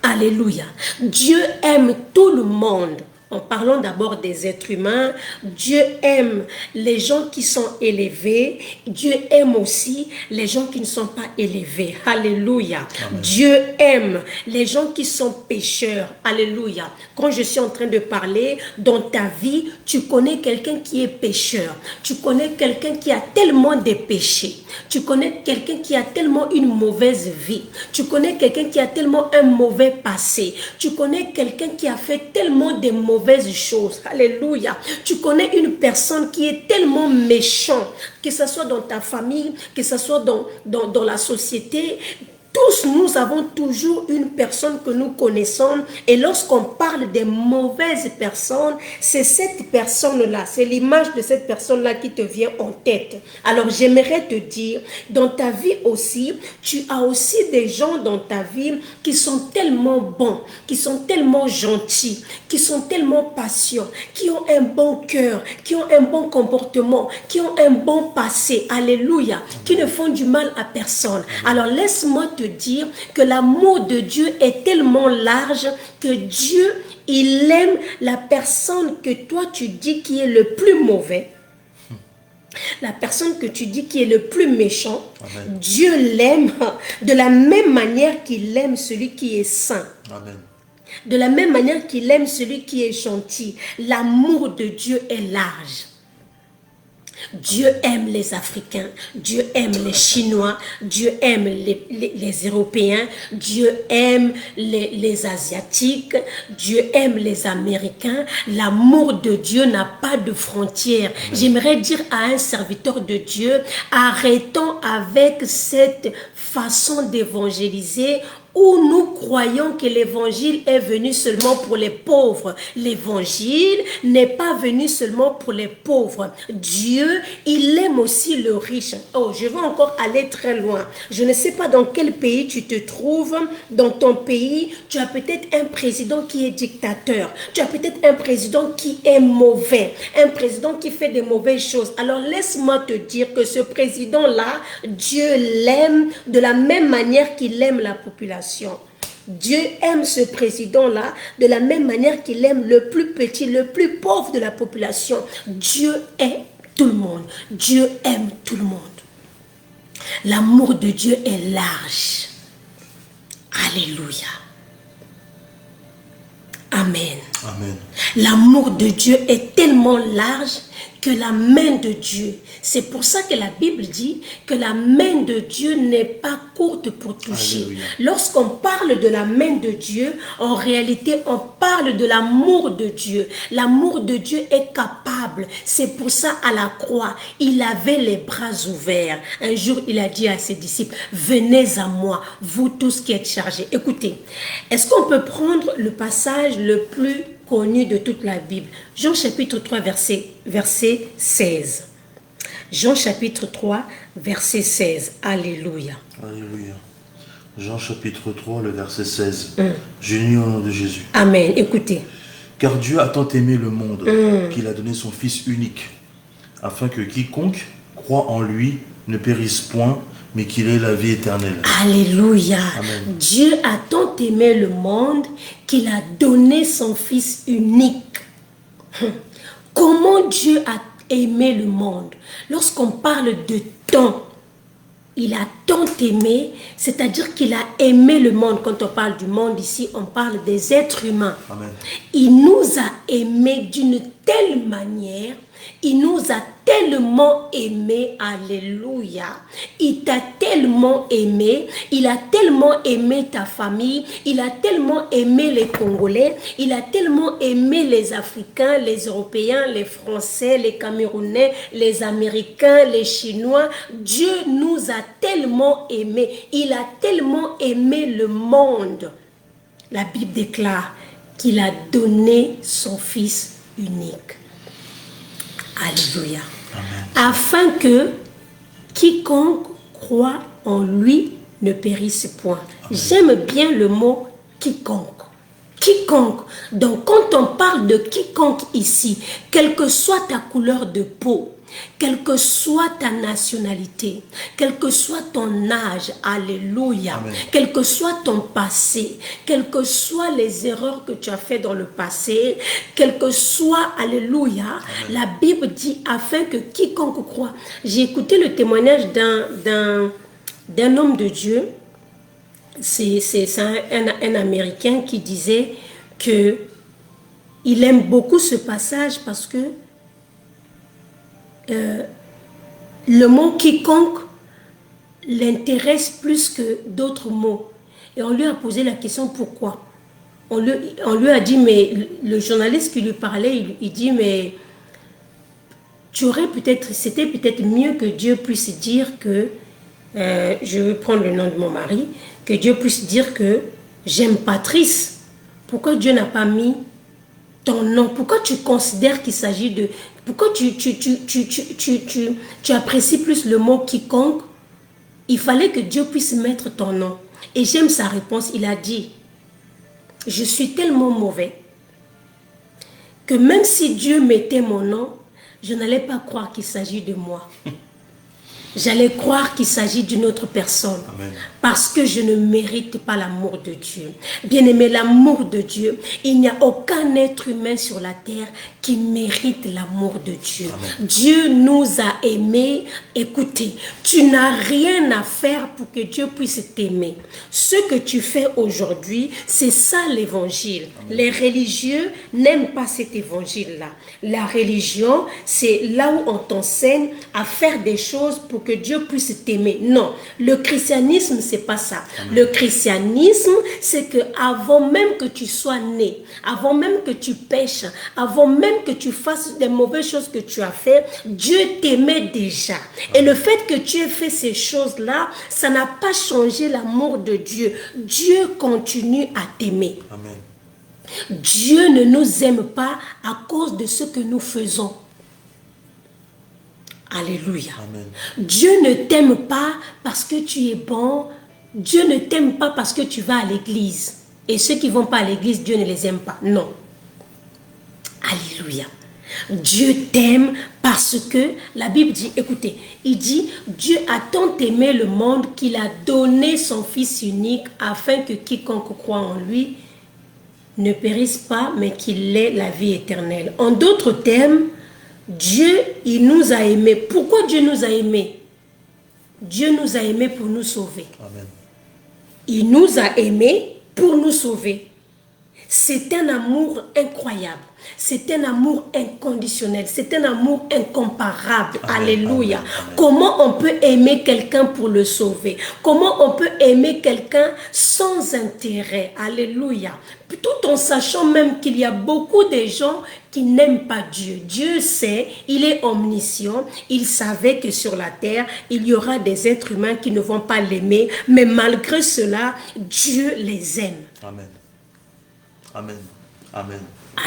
Alléluia. Dieu aime tout le monde. En parlant d'abord des êtres humains, Dieu aime les gens qui sont élevés. Dieu aime aussi les gens qui ne sont pas élevés. Alléluia. Amen. Dieu aime les gens qui sont pécheurs. Alléluia. Quand je suis en train de parler, dans ta vie, tu connais quelqu'un qui est pécheur. Tu connais quelqu'un qui a tellement de péchés. Tu connais quelqu'un qui a tellement une mauvaise vie. Tu connais quelqu'un qui a tellement un mauvais passé. Tu connais quelqu'un qui a fait tellement de mauvaises choses. Alléluia. Tu connais une personne qui est tellement méchante, que ce soit dans ta famille, que ce soit dans la société. Tous, nous avons toujours une personne que nous connaissons et lorsqu'on parle des mauvaises personnes, c'est cette personne-là, c'est l'image de cette personne-là qui te vient en tête. Alors j'aimerais te dire, dans ta vie aussi, tu as aussi des gens dans ta vie qui sont tellement bons, qui sont tellement gentils, qui sont tellement patients, qui ont un bon cœur, qui ont un bon comportement, qui ont un bon passé, alléluia, qui ne font du mal à personne. Alors laisse-moi te dire que l'amour de Dieu est tellement large que Dieu, il aime la personne que toi tu dis qui est le plus mauvais. La personne que tu dis qui est le plus méchant, Amen. Dieu l'aime de la même manière qu'il aime celui qui est saint. Amen. De la même manière qu'il aime celui qui est gentil. L'amour de Dieu est large. Dieu aime les Africains, Dieu aime les Chinois, Dieu aime les Européens, Dieu aime les Asiatiques, Dieu aime les Américains. L'amour de Dieu n'a pas de frontières. J'aimerais dire à un serviteur de Dieu, arrêtons avec cette façon d'évangéliser où nous croyons que l'évangile est venu seulement pour les pauvres. L'évangile n'est pas venu seulement pour les pauvres. Dieu, il aime aussi le riche. Oh, je vais encore aller très loin. Je ne sais pas dans quel pays tu te trouves. Dans ton pays, tu as peut-être un président qui est dictateur. Tu as peut-être un président qui est mauvais. Un président qui fait des mauvaises choses. Alors laisse-moi te dire que ce président-là, Dieu l'aime de la même manière qu'il aime la population. Dieu aime ce président-là de la même manière qu'il aime le plus petit, le plus pauvre de la population. Dieu aime tout le monde. Dieu aime tout le monde. L'amour de Dieu est large. Alléluia. Amen. Amen. L'amour de Dieu est tellement large que la main de Dieu, c'est pour ça que la Bible dit que la main de Dieu n'est pas courte pour toucher. Lorsqu'on parle de la main de Dieu, en réalité, on parle de l'amour de Dieu. L'amour de Dieu est capable. C'est pour ça, à la croix, il avait les bras ouverts. Un jour, il a dit à ses disciples, venez à moi, vous tous qui êtes chargés. Écoutez, est-ce qu'on peut prendre le passage le plus connu de toute la Bible? Jean chapitre 3, verset 16. Jean chapitre 3, verset 16. Alléluia. Alléluia. Jean chapitre 3, le verset 16. Génie au nom de Jésus. Amen. Écoutez. Car Dieu a tant aimé le monde qu'il a donné son Fils unique, afin que quiconque croit en lui ne périsse point, mais qu'il ait la vie éternelle. Alléluia. Amen. Dieu a tant aimé le monde qu'il a donné son Fils unique. Comment Dieu a aimé le monde? Lorsqu'on parle de tant, il a tant aimé, c'est-à-dire qu'il a aimé le monde. Quand on parle du monde ici, on parle des êtres humains. Amen. Il nous a aimés d'une telle manière, il nous a tellement aimés, alléluia. Il t'a tellement aimé, il a tellement aimé ta famille, il a tellement aimé les Congolais, il a tellement aimé les Africains, les Européens, les Français, les Camerounais, les Américains, les Chinois. Dieu nous a tellement aimés, il a tellement aimé le monde. La Bible déclare qu'il a donné son Fils unique. Alléluia. Amen. Afin que quiconque croit en lui ne périsse point. J'aime bien le mot quiconque. Quiconque. Donc quand on parle de quiconque ici, quelle que soit ta couleur de peau, quelle que soit ta nationalité, quel que soit ton âge, alléluia, Amen. Quel que soit ton passé, quelles que soient les erreurs que tu as fait dans le passé, quel que soit, alléluia, Amen. La Bible dit afin que quiconque croit. J'ai écouté le témoignage d'un homme de Dieu, c'est un Américain qui disait que il aime beaucoup ce passage parce que le mot quiconque l'intéresse plus que d'autres mots. Et on lui a posé la question pourquoi. On lui a dit, mais le journaliste qui lui parlait, il dit, mais c'était peut-être mieux que Dieu puisse dire que, je vais prendre le nom de mon mari, que Dieu puisse dire que j'aime Patrice. Pourquoi Dieu n'a pas mis ton nom? Pourquoi tu considères qu'il s'agit de... Pourquoi tu apprécies plus le mot quiconque? Il fallait que Dieu puisse mettre ton nom. Et j'aime sa réponse. Il a dit, je suis tellement mauvais que même si Dieu mettait mon nom, je n'allais pas croire qu'il s'agit de moi. j'allais croire qu'il s'agit d'une autre personne. Amen. Parce que je ne mérite pas l'amour de Dieu. Bien-aimé, l'amour de Dieu, il n'y a aucun être humain sur la terre qui mérite l'amour de Dieu. Amen. Dieu nous a aimés. Écoutez, tu n'as rien à faire pour que Dieu puisse t'aimer. Ce que tu fais aujourd'hui, c'est ça l'évangile. Les religieux n'aiment pas cet évangile-là. La religion, c'est là où on t'enseigne à faire des choses pour que Dieu puisse t'aimer. Non, le christianisme, c'est pas ça. Amen. Le christianisme, c'est que avant même que tu sois né, avant même que tu pêches, avant même que tu fasses des mauvaises choses que tu as fait, Dieu t'aimait déjà. Et le fait que tu aies fait ces choses-là, ça n'a pas changé l'amour de Dieu. Dieu continue à t'aimer. Amen. Dieu ne nous aime pas à cause de ce que nous faisons. Alléluia. Amen. Dieu ne t'aime pas parce que tu es bon. Dieu ne t'aime pas parce que tu vas à l'église. Et ceux qui ne vont pas à l'église, Dieu ne les aime pas. Non. Alléluia. Dieu t'aime parce que la Bible dit, écoutez, il dit, Dieu a tant aimé le monde qu'il a donné son Fils unique afin que quiconque croit en lui ne périsse pas, mais qu'il ait la vie éternelle. En d'autres termes, Dieu, il nous a aimés. Pourquoi Dieu nous a aimés? Dieu nous a aimés pour nous sauver. Amen. Il nous a aimés pour nous sauver. C'est un amour incroyable. C'est un amour inconditionnel. C'est un amour incomparable. Amen. Alléluia. Amen. Amen. Comment on peut aimer quelqu'un pour le sauver? Comment on peut aimer quelqu'un sans intérêt? Alléluia. Tout en sachant même qu'il y a beaucoup de gens qui n'aiment pas Dieu. Dieu sait, il est omniscient. Il savait que sur la terre, il y aura des êtres humains qui ne vont pas l'aimer. Mais malgré cela, Dieu les aime. Amen. Amen. Amen.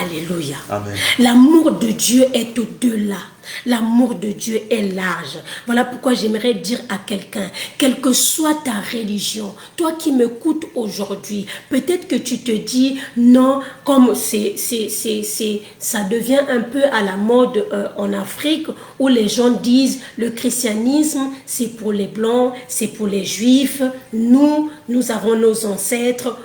Alléluia. Amen. L'amour de Dieu est au-delà. L'amour de Dieu est large. Voilà pourquoi j'aimerais dire à quelqu'un, quelle que soit ta religion, toi qui m'écoutes aujourd'hui, peut-être que tu te dis, non, comme ça devient un peu à la mode en Afrique, où les gens disent, le christianisme, c'est pour les blancs, c'est pour les juifs, nous avons nos ancêtres,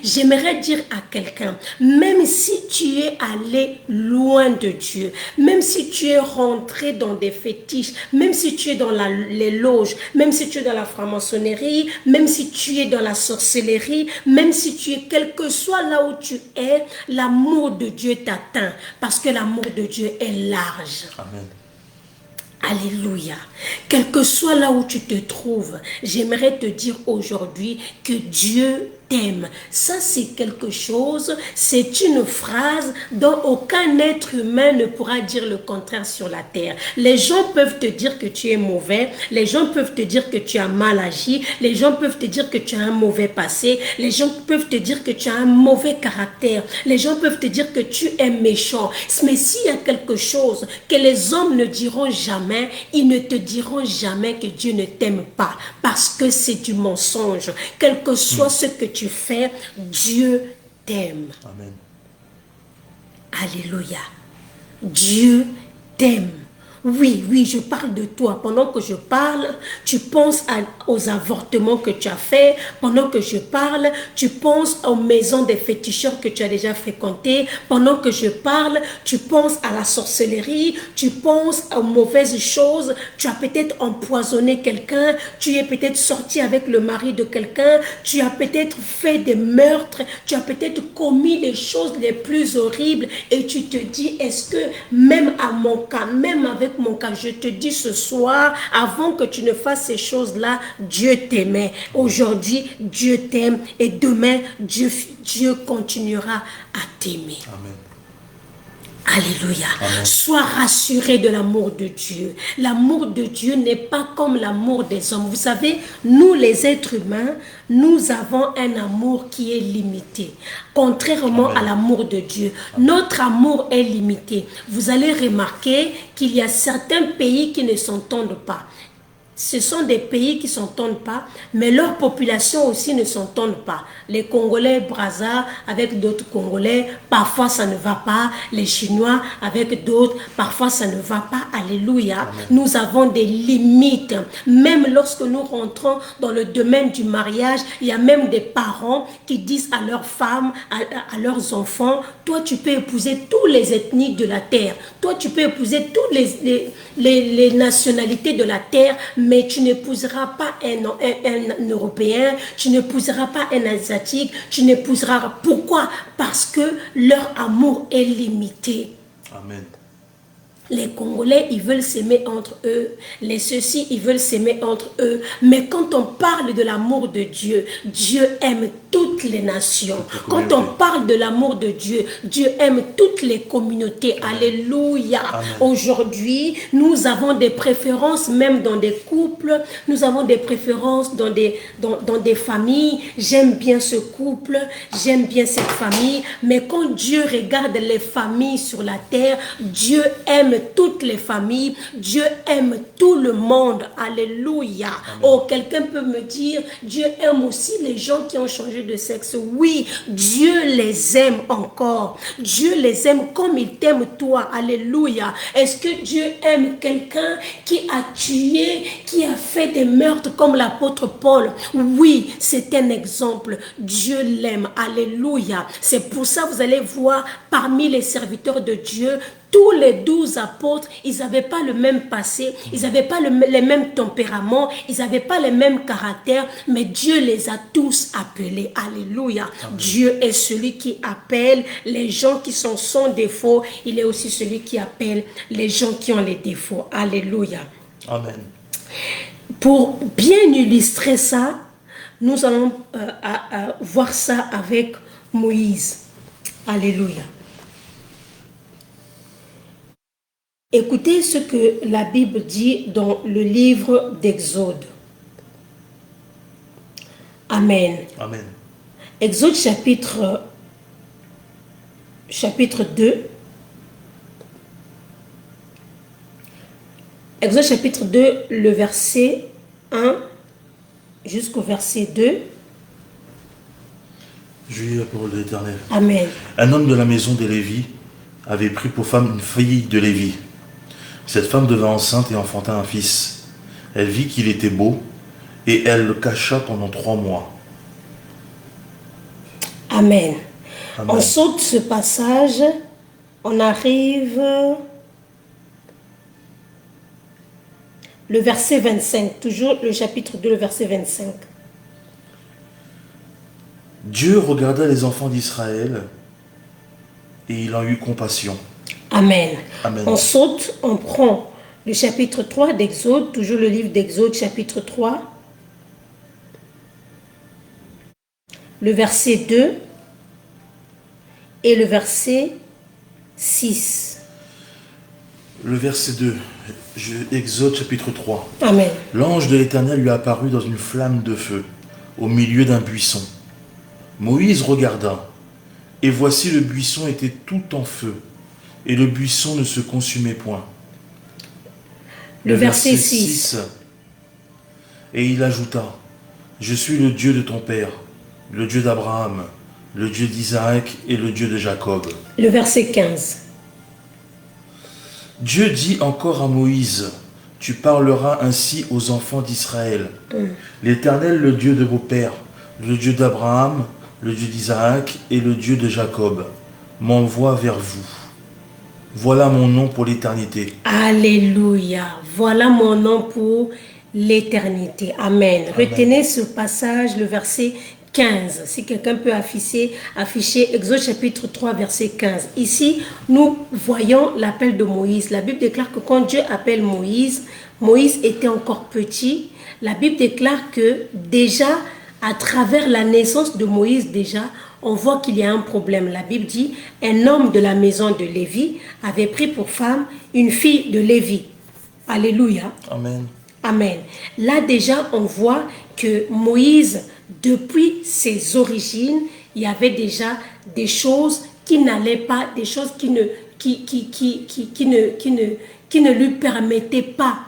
j'aimerais dire à quelqu'un, même si tu es allé loin de Dieu, même si tu es rentré dans des fétiches, même si tu es dans les loges, même si tu es dans la franc-maçonnerie, même si tu es dans la sorcellerie, même si tu es, quel que soit là où tu es, l'amour de Dieu t'atteint, parce que l'amour de Dieu est large. Amen. Alléluia. Quel que soit là où tu te trouves, j'aimerais te dire aujourd'hui que Dieu t'aime. Ça, c'est quelque chose, c'est une phrase dont aucun être humain ne pourra dire le contraire sur la terre. Les gens peuvent te dire que tu es mauvais, les gens peuvent te dire que tu as mal agi, les gens peuvent te dire que tu as un mauvais passé, les gens peuvent te dire que tu as un mauvais caractère, les gens peuvent te dire que tu es méchant. Mais s'il y a quelque chose que les hommes ne diront jamais, ils ne te diront jamais que Dieu ne t'aime pas, parce que c'est du mensonge. Quel que soit ce que tu fais, Dieu t'aime. Amen. Alléluia. Dieu t'aime. Oui, oui, je parle de toi. Pendant que je parle, tu penses aux avortements que tu as faits. Pendant que je parle, tu penses aux maisons des féticheurs que tu as déjà fréquentées. Pendant que je parle, tu penses à la sorcellerie. Tu penses aux mauvaises choses. Tu as peut-être empoisonné quelqu'un. Tu es peut-être sorti avec le mari de quelqu'un. Tu as peut-être fait des meurtres. Tu as peut-être commis les choses les plus horribles. Et tu te dis, est-ce que même à mon cas, même avec mon cas, je te dis ce soir, avant que tu ne fasses ces choses-là, Dieu t'aimait. Aujourd'hui, Dieu t'aime et demain, Dieu continuera à t'aimer. Amen. Alléluia. Amen. Sois rassuré de l'amour de Dieu. L'amour de Dieu n'est pas comme l'amour des hommes. Vous savez, nous les êtres humains, nous avons un amour qui est limité. Contrairement Amen. à l'amour de Dieu, notre amour est limité. Vous allez remarquer qu'il y a certains pays qui ne s'entendent pas. ce sont des pays qui ne s'entendent pas, mais leur population aussi ne s'entendent pas. Les Congolais Brazza avec d'autres Congolais, parfois ça ne va pas. Les Chinois avec d'autres, parfois ça ne va pas. Alléluia. Amen. Nous avons des limites. Même lorsque nous rentrons dans le domaine du mariage, il y a même des parents qui disent à leurs femmes, à leurs enfants, toi tu peux épouser tous les ethniques de la terre. Toi tu peux épouser toutes les nationalités de la terre, mais tu n'épouseras pas un Européen, tu n'épouseras pas un Asiatique, tu n'épouseras... Pourquoi? Parce que leur amour est limité. Amen. Les Congolais, ils veulent s'aimer entre eux. Les ceux-ci, ils veulent s'aimer entre eux. Mais quand on parle de l'amour de Dieu, Dieu aime toutes les nations. Quand on parle de l'amour de Dieu, Dieu aime toutes les communautés. Alléluia. Aujourd'hui, nous avons des préférences, même dans des couples. Nous avons des préférences dans des familles. J'aime bien ce couple, j'aime bien cette famille. Mais quand Dieu regarde les familles sur la terre, Dieu aime toutes les familles, Dieu aime tout le monde. Alléluia. Amen. Oh, quelqu'un peut me dire, Dieu aime aussi les gens qui ont changé de sexe. Oui, Dieu les aime encore. Dieu les aime comme il t'aime toi. Alléluia. Est-ce que Dieu aime quelqu'un qui a tué, qui a fait des meurtres comme l'apôtre Paul? Oui, c'est un exemple. Dieu l'aime. Alléluia. C'est pour ça que vous allez voir parmi les serviteurs de Dieu, tous les 12 apôtres, ils n'avaient pas le même passé, ils n'avaient pas les mêmes tempéraments, ils n'avaient pas les mêmes caractères, mais Dieu les a tous appelés. Alléluia. Amen. Dieu est celui qui appelle les gens qui sont sans défaut. Il est aussi celui qui appelle les gens qui ont les défauts. Alléluia. Amen. Pour bien illustrer ça, nous allons voir ça avec Moïse. Alléluia. Écoutez ce que la Bible dit dans le livre d'Exode. Amen. Amen. Exode chapitre 2. Exode chapitre 2, le verset 1 jusqu'au verset 2. Je lis la parole de l'Éternel. Amen. Un homme de la maison de Lévi avait pris pour femme une fille de Lévi. Cette femme devint enceinte et enfanta un fils. Elle vit qu'il était beau et elle le cacha pendant 3 mois. Amen. Amen. On saute ce passage, on arrive le verset 25, toujours le chapitre 2, le verset 25. Dieu regarda les enfants d'Israël et il en eut compassion. Amen. Amen. On saute, on prend le chapitre 3 d'Exode, toujours le livre d'Exode, chapitre 3, le verset 2 et le verset 6. Le verset 2, Exode chapitre 3. Amen. L'ange de l'Éternel lui apparut dans une flamme de feu, au milieu d'un buisson. Moïse regarda, et voici le buisson était tout en feu, et le buisson ne se consumait point. Le verset 6. Et il ajouta, je suis le Dieu de ton père, le Dieu d'Abraham, le Dieu d'Isaac et le Dieu de Jacob. Le verset 15. Dieu dit encore à Moïse, tu parleras ainsi aux enfants d'Israël. L'Éternel, le Dieu de vos pères, le Dieu d'Abraham, le Dieu d'Isaac et le Dieu de Jacob, m'envoie vers vous. Voilà mon nom pour l'éternité. Alléluia. Voilà mon nom pour l'éternité. Amen. Amen. Retenez ce passage, le verset 15. Si quelqu'un peut afficher Exode chapitre 3, verset 15. Ici, nous voyons l'appel de Moïse. La Bible déclare que quand Dieu appelle Moïse, Moïse était encore petit. La Bible déclare que déjà, à travers la naissance de Moïse, déjà, on voit qu'il y a un problème. La Bible dit, un homme de la maison de Lévi avait pris pour femme une fille de Lévi. Alléluia. Amen. Amen. Là déjà, on voit que Moïse, depuis ses origines, il y avait déjà des choses qui n'allaient pas, des choses qui ne lui permettaient pas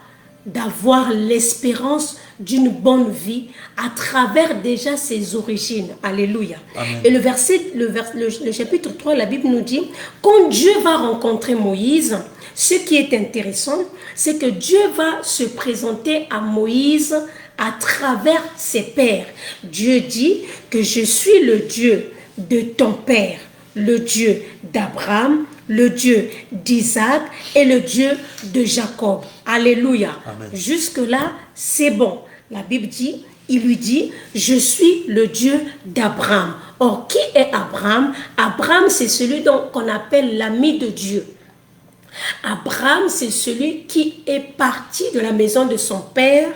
d'avoir l'espérance d'une bonne vie à travers déjà ses origines. Alléluia. Amen. Et le chapitre 3, la Bible nous dit, quand Dieu va rencontrer Moïse, ce qui est intéressant, c'est que Dieu va se présenter à Moïse à travers ses pères. Dieu dit que je suis le Dieu de ton père, le Dieu d'Abraham, le Dieu d'Isaac et le Dieu de Jacob. Alléluia. Amen. Jusque-là, c'est bon. La Bible dit, il lui dit, je suis le Dieu d'Abraham. Or, qui est Abraham? Abraham, c'est celui qu'on appelle l'ami de Dieu. Abraham, c'est celui qui est parti de la maison de son père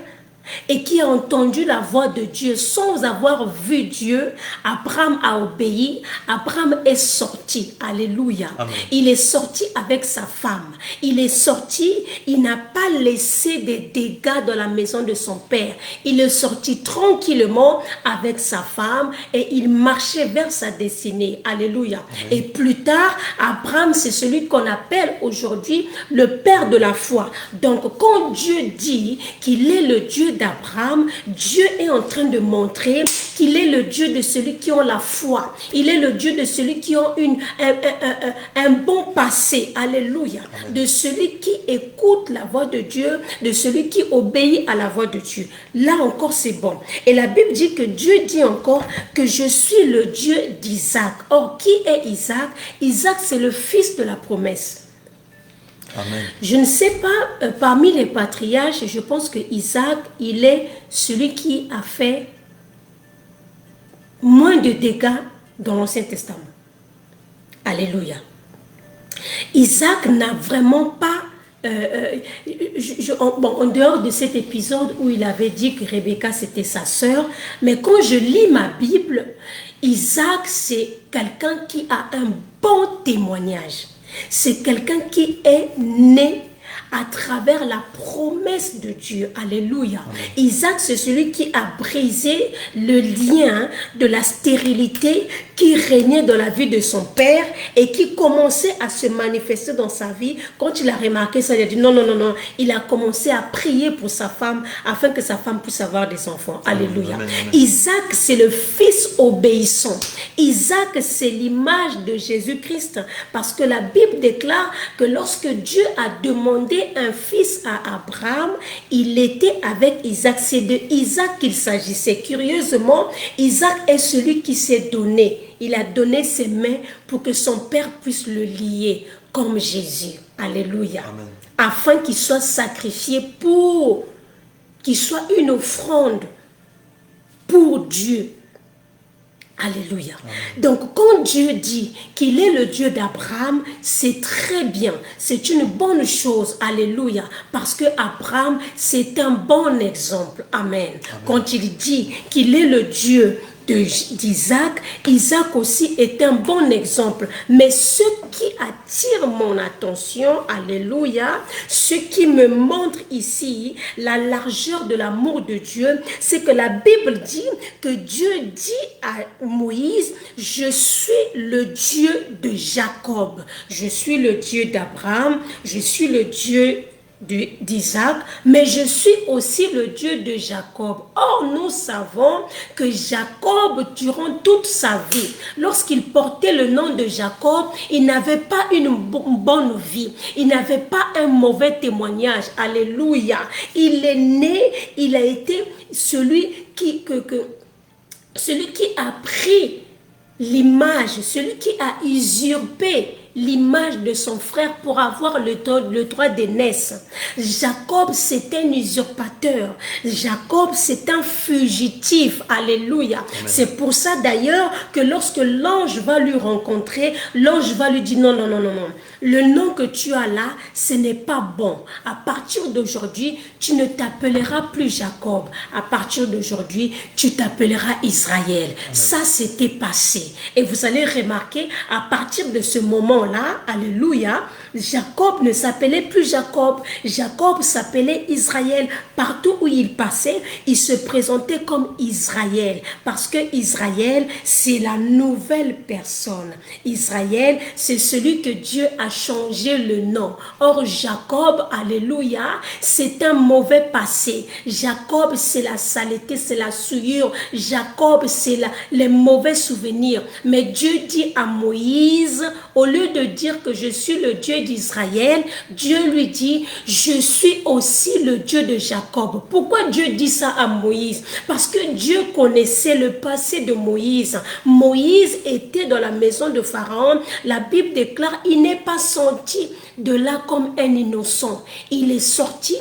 et qui a entendu la voix de Dieu sans avoir vu Dieu. Abraham a obéi, Abraham est sorti, alléluia. Amen. Il est sorti avec sa femme, il est sorti, il n'a pas laissé des dégâts dans la maison de son père, il est sorti tranquillement avec sa femme et il marchait vers sa destinée, alléluia. Amen. Et plus tard, Abraham, c'est celui qu'on appelle aujourd'hui le père de la foi. Donc quand Dieu dit qu'il est le Dieu d'Abraham, Dieu est en train de montrer qu'il est le Dieu de celui qui ont la foi. Il est le Dieu de celui qui ont un bon passé. Alléluia. Amen. De celui qui écoute la voix de Dieu, de celui qui obéit à la voix de Dieu. Là encore, c'est bon. Et la Bible dit que Dieu dit encore que je suis le Dieu d'Isaac. Or, qui est Isaac? Isaac, c'est le fils de la promesse. Amen. Je ne sais pas, parmi les patriarches, je pense que Isaac, il est celui qui a fait moins de dégâts dans l'Ancien Testament. Alléluia. Isaac n'a vraiment pas, en dehors de cet épisode où il avait dit que Rebecca c'était sa sœur, mais quand je lis ma Bible, Isaac c'est quelqu'un qui a un bon témoignage. C'est quelqu'un qui est né à travers la promesse de Dieu. Alléluia. Amen. Isaac, c'est celui qui a brisé le lien de la stérilité qui régnait dans la vie de son père et qui commençait à se manifester dans sa vie. Quand il a remarqué ça, il a dit non, non, non, non. Il a commencé à prier pour sa femme afin que sa femme puisse avoir des enfants. Alléluia. Amen, amen. Isaac, c'est le fils obéissant. Isaac, c'est l'image de Jésus-Christ parce que la Bible déclare que lorsque Dieu a demandé un fils à Abraham, il était avec Isaac. C'est de Isaac qu'il s'agissait. Curieusement, Isaac est celui qui s'est donné. Il a donné ses mains pour que son père puisse le lier comme Jésus. Alléluia. Amen. Afin qu'il soit sacrifié pour qu'il soit une offrande pour Dieu. Alléluia. Amen. Donc, quand Dieu dit qu'il est le Dieu d'Abraham, c'est très bien. C'est une bonne chose. Alléluia. Parce que Abraham, c'est un bon exemple. Amen. Amen. Quand il dit qu'il est le Dieu d'Isaac, Isaac aussi est un bon exemple. Mais ce qui attire mon attention, alléluia, ce qui me montre ici la largeur de l'amour de Dieu, c'est que la Bible dit que Dieu dit à Moïse, je suis le Dieu de Jacob, je suis le Dieu d'Abraham, je suis le Dieu d'Isaac, mais je suis aussi le Dieu de Jacob. Or, nous savons que Jacob, durant toute sa vie, lorsqu'il portait le nom de Jacob, il n'avait pas une bonne vie. Il n'avait pas un mauvais témoignage. Alléluia. Il est né, il a été celui qui a pris l'image, celui qui a usurpé l'image de son frère pour avoir le droit d'aînesse. Jacob, c'est un usurpateur. Jacob, c'est un fugitif. Alléluia. C'est pour ça d'ailleurs que lorsque l'ange va lui rencontrer, l'ange va lui dire non, non, non, non, non. Le nom que tu as là, ce n'est pas bon. À partir d'aujourd'hui, tu ne t'appelleras plus Jacob. À partir d'aujourd'hui, tu t'appelleras Israël. Amen. Ça, c'était passé. Et vous allez remarquer, à partir de ce moment moment-là, alléluia, Jacob ne s'appelait plus Jacob. Jacob s'appelait Israël. Partout où il passait, il se présentait comme Israël. Parce que Israël, c'est la nouvelle personne. Israël, c'est celui que Dieu a changé le nom. Or, Jacob, alléluia, c'est un mauvais passé. Jacob, c'est la saleté, c'est la souillure. Jacob, c'est les mauvais souvenirs. Mais Dieu dit à Moïse, au lieu de dire que je suis le Dieu d'Israël, Dieu lui dit, je suis aussi le Dieu de Jacob. Pourquoi Dieu dit ça à Moïse? Parce que Dieu connaissait le passé de Moïse. Moïse était dans la maison de Pharaon. La Bible déclare, il n'est pas sorti de là comme un innocent. Il est sorti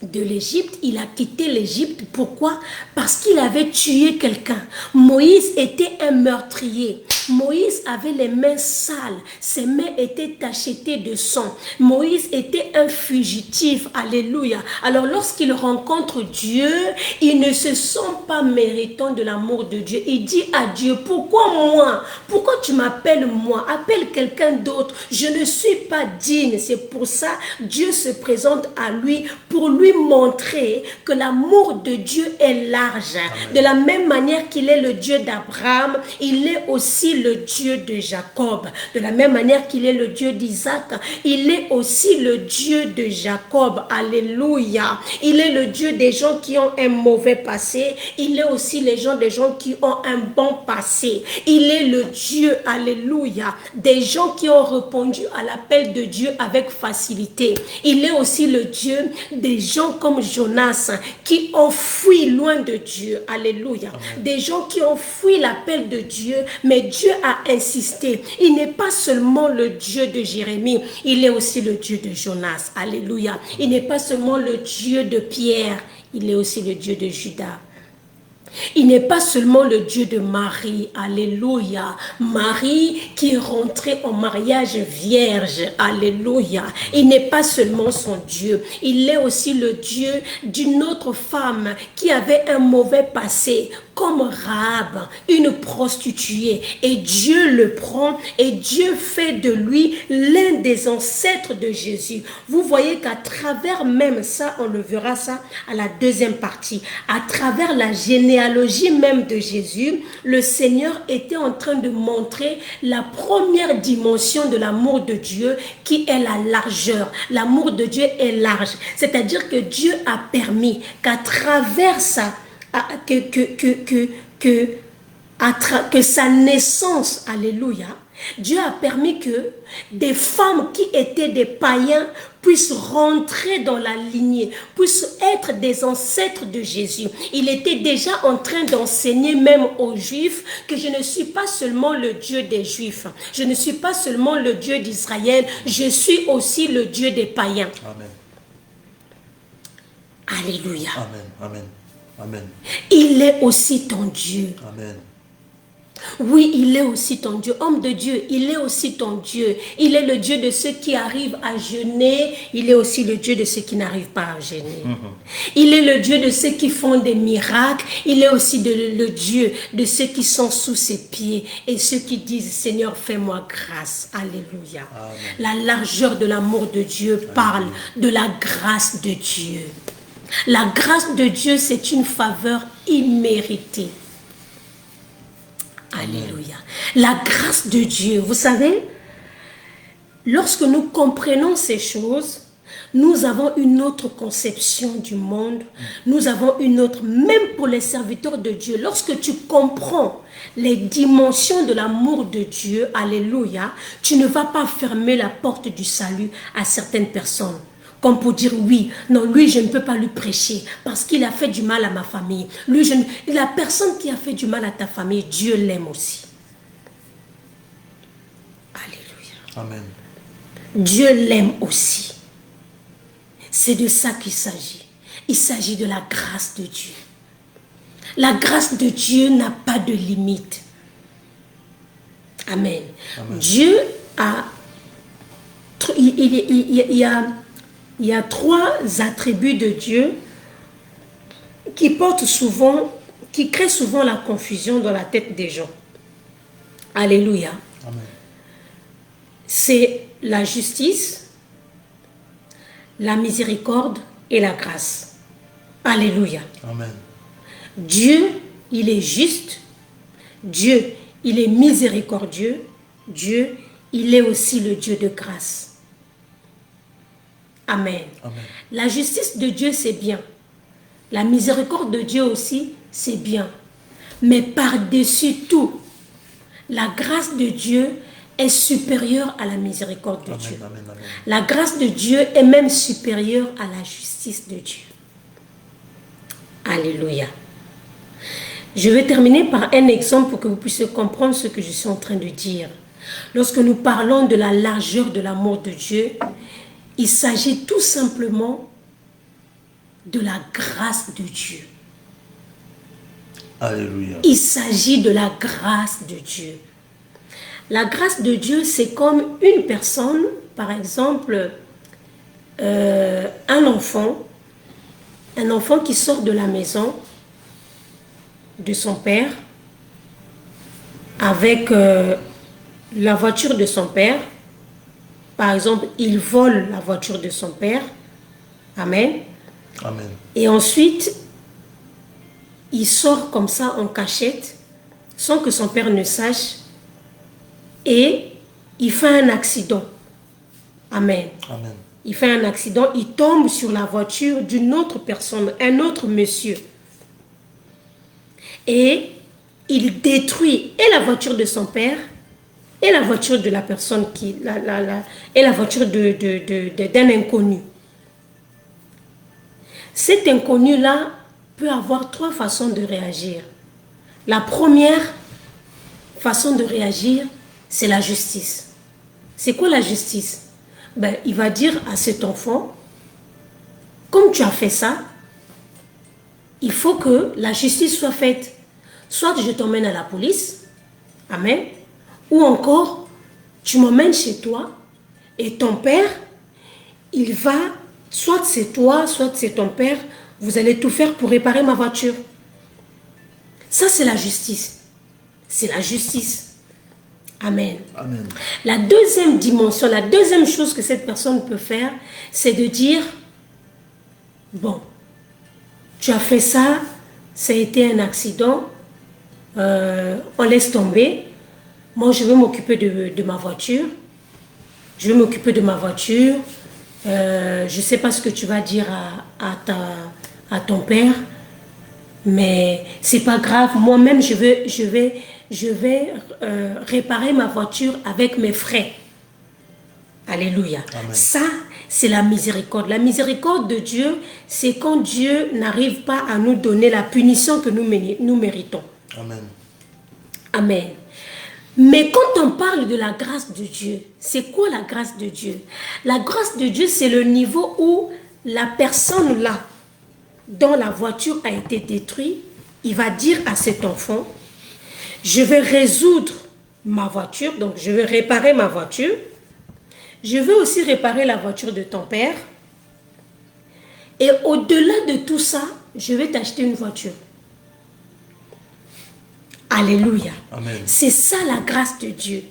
de l'Égypte, il a quitté l'Égypte. Pourquoi? Parce qu'il avait tué quelqu'un. Moïse était un meurtrier. Moïse avait les mains sales, ses mains étaient tachetées de sang. Moïse était un fugitif, alléluia. Alors lorsqu'il rencontre Dieu, il ne se sent pas méritant de l'amour de Dieu. Il dit à Dieu, pourquoi moi? Pourquoi tu m'appelles moi? Appelle quelqu'un d'autre. Je ne suis pas digne. C'est pour ça Dieu se présente à lui pour lui montrer que l'amour de Dieu est large. Amen. De la même manière qu'il est le Dieu d'Abraham, il est aussi le Dieu de Jacob. De la même manière qu'il est le Dieu d'Isaac, il est aussi le Dieu de Jacob. Alléluia. Il est le Dieu des gens qui ont un mauvais passé. Il est aussi des gens qui ont un bon passé. Il est le Dieu, alléluia, des gens qui ont répondu à l'appel de Dieu avec facilité. Il est aussi le Dieu des gens comme Jonas qui ont fui loin de Dieu. Alléluia. Amen. Des gens qui ont fui l'appel de Dieu, mais Dieu a insisté. Il n'est pas seulement le Dieu de Jérémie, il est aussi le Dieu de Jonas. Alléluia. Il n'est pas seulement le Dieu de Pierre, il est aussi le Dieu de Judas. Il n'est pas seulement le Dieu de Marie, alléluia. Marie qui est rentrée en mariage vierge, alléluia. Il n'est pas seulement son Dieu, il est aussi le Dieu d'une autre femme qui avait un mauvais passé, comme Rahab, une prostituée. Et Dieu le prend et Dieu fait de lui l'un des ancêtres de Jésus. Vous voyez qu'à travers même ça, on le verra ça à la deuxième partie, à travers la généalogie même de Jésus, le Seigneur était en train de montrer la première dimension de l'amour de Dieu qui est la largeur. L'amour de Dieu est large. C'est-à-dire que Dieu a permis qu'à travers ça, que sa naissance, alléluia, Dieu a permis que des femmes qui étaient des païens puissent rentrer dans la lignée, puissent être des ancêtres de Jésus. Il était déjà en train d'enseigner même aux Juifs que je ne suis pas seulement le Dieu des Juifs, je ne suis pas seulement le Dieu d'Israël, je suis aussi le Dieu des païens. Amen. Alléluia. Amen. Amen. Amen. Il est aussi ton Dieu. Amen. Oui, il est aussi ton Dieu. Homme de Dieu, il est aussi ton Dieu. Il est le Dieu de ceux qui arrivent à jeûner. Il est aussi le Dieu de ceux qui n'arrivent pas à jeûner. Il est le Dieu de ceux qui font des miracles. Il est aussi le Dieu de ceux qui sont sous ses pieds et ceux qui disent, Seigneur, fais-moi grâce. Alléluia. Amen. La largeur de l'amour de Dieu parle de la grâce de Dieu. La grâce de Dieu, c'est une faveur imméritée. Alléluia. La grâce de Dieu, vous savez, lorsque nous comprenons ces choses, nous avons une autre conception du monde. Nous avons une autre, même pour les serviteurs de Dieu. Lorsque tu comprends les dimensions de l'amour de Dieu, alléluia, tu ne vas pas fermer la porte du salut à certaines personnes. Comme pour dire oui, non, lui je ne peux pas lui prêcher parce qu'il a fait du mal à ma famille. Lui, la personne qui a fait du mal à ta famille, Dieu l'aime aussi. Alléluia. Amen. Dieu l'aime aussi. C'est de ça qu'il s'agit. Il s'agit de la grâce de Dieu. La grâce de Dieu n'a pas de limite. Amen. Amen. Dieu a... Il y a trois attributs de Dieu qui créent souvent la confusion dans la tête des gens. Alléluia. Amen. c'est la justice, la miséricorde et la grâce. Alléluia. Amen. Dieu, il est juste. Dieu, il est miséricordieux. Dieu, il est aussi le Dieu de grâce. Amen. Amen. La justice de Dieu, c'est bien. La miséricorde de Dieu aussi, c'est bien. Mais par-dessus tout, la grâce de Dieu est supérieure à la miséricorde de Amen, Dieu. amen, amen. La grâce de Dieu est même supérieure à la justice de Dieu. Alléluia. Je vais terminer par un exemple pour que vous puissiez comprendre ce que je suis en train de dire. Lorsque nous parlons de la largeur de l'amour de Dieu, il s'agit tout simplement de la grâce de Dieu. Alléluia. Il s'agit de la grâce de Dieu. La grâce de Dieu, c'est comme une personne, par exemple, un enfant qui sort de la maison de son père avec la voiture de son père. Par exemple, il vole la voiture de son père. Amen. Amen. Et ensuite, il sort comme ça en cachette, sans que son père ne sache, et il fait un accident. Amen. Amen. Il fait un accident, il tombe sur la voiture d'une autre personne, un autre monsieur. Et il détruit et la voiture de son père, et la voiture de la personne qui... et la voiture d'un inconnu. Cet inconnu-là peut avoir trois façons de réagir. La première façon de réagir, c'est la justice. C'est quoi la justice? Ben, il va dire à cet enfant, comme tu as fait ça, il faut que la justice soit faite. Soit je t'emmène à la police, amen, ou encore, tu m'emmènes chez toi et ton père, il va, soit c'est toi, soit c'est ton père, vous allez tout faire pour réparer ma voiture. Ça, c'est la justice. C'est la justice. Amen. Amen. La deuxième dimension, la deuxième chose que cette personne peut faire, c'est de dire, bon, tu as fait ça, ça a été un accident, on laisse tomber. Moi, je vais m'occuper de ma voiture. Je vais m'occuper de ma voiture. Je ne sais pas ce que tu vas dire à ton père, mais c'est pas grave. Moi-même, je vais réparer ma voiture avec mes frais. Alléluia. Amen. Ça, c'est la miséricorde. La miséricorde de Dieu, c'est quand Dieu n'arrive pas à nous donner la punition que nous méritons. Amen. Amen. Mais quand on parle de la grâce de Dieu, c'est quoi la grâce de Dieu? La grâce de Dieu, c'est le niveau où la personne là, dont la voiture a été détruite, il va dire à cet enfant, je vais résoudre ma voiture, donc je vais réparer ma voiture. Je vais aussi réparer la voiture de ton père. Et au-delà de tout ça, je vais t'acheter une voiture. Alléluia. Amen. C'est ça la grâce de Dieu.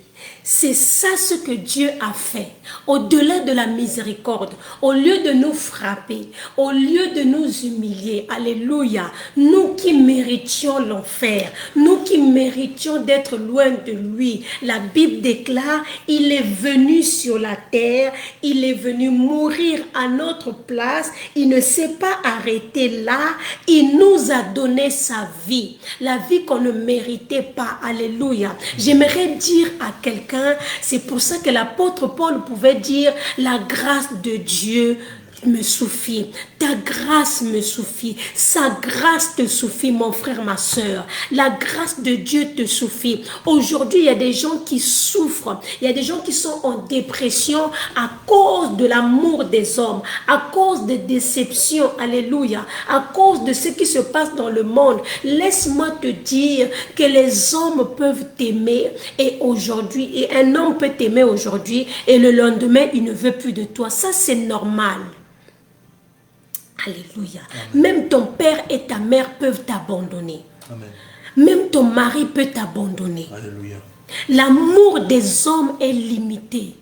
C'est ça ce que Dieu a fait. Au-delà de la miséricorde, au lieu de nous frapper, au lieu de nous humilier, alléluia, nous qui méritions l'enfer, nous qui méritions d'être loin de lui, la Bible déclare, il est venu sur la terre, il est venu mourir à notre place, il ne s'est pas arrêté là, il nous a donné sa vie, la vie qu'on ne méritait pas, alléluia. J'aimerais dire à quelqu'un, c'est pour ça que l'apôtre Paul pouvait dire la grâce de Dieu me suffit, ta grâce me suffit, sa grâce te suffit mon frère, ma soeur, la grâce de Dieu te suffit. Aujourd'hui il y a des gens qui souffrent, il y a des gens qui sont en dépression à cause de l'amour des hommes, à cause des déceptions, alléluia, à cause de ce qui se passe dans le monde. Laisse-moi te dire que les hommes peuvent t'aimer et aujourd'hui, et un homme peut t'aimer aujourd'hui et le lendemain il ne veut plus de toi, ça c'est normal. Alléluia. Amen. Même ton père et ta mère peuvent t'abandonner. Amen. Même ton mari peut t'abandonner. Alléluia. L'amour des hommes est limité.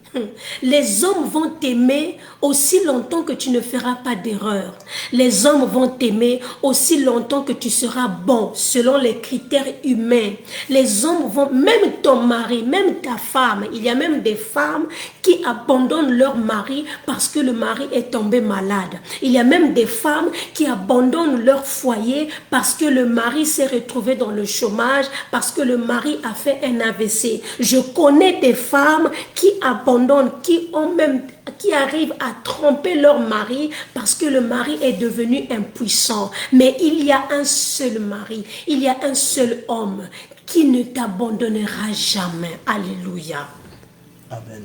Les hommes vont t'aimer aussi longtemps que tu ne feras pas d'erreur. Les hommes vont t'aimer aussi longtemps que tu seras bon, selon les critères humains. Les hommes vont, même ton mari, même ta femme, il y a même des femmes qui abandonnent leur mari parce que le mari est tombé malade. Il y a même des femmes qui abandonnent leur foyer parce que le mari s'est retrouvé dans le chômage, parce que le mari a fait un AVC. Je connais des femmes qui abandonnent, qui arrivent à tromper leur mari parce que le mari est devenu impuissant. Mais il y a un seul mari, il y a un seul homme qui ne t'abandonnera jamais. Alléluia. Amen.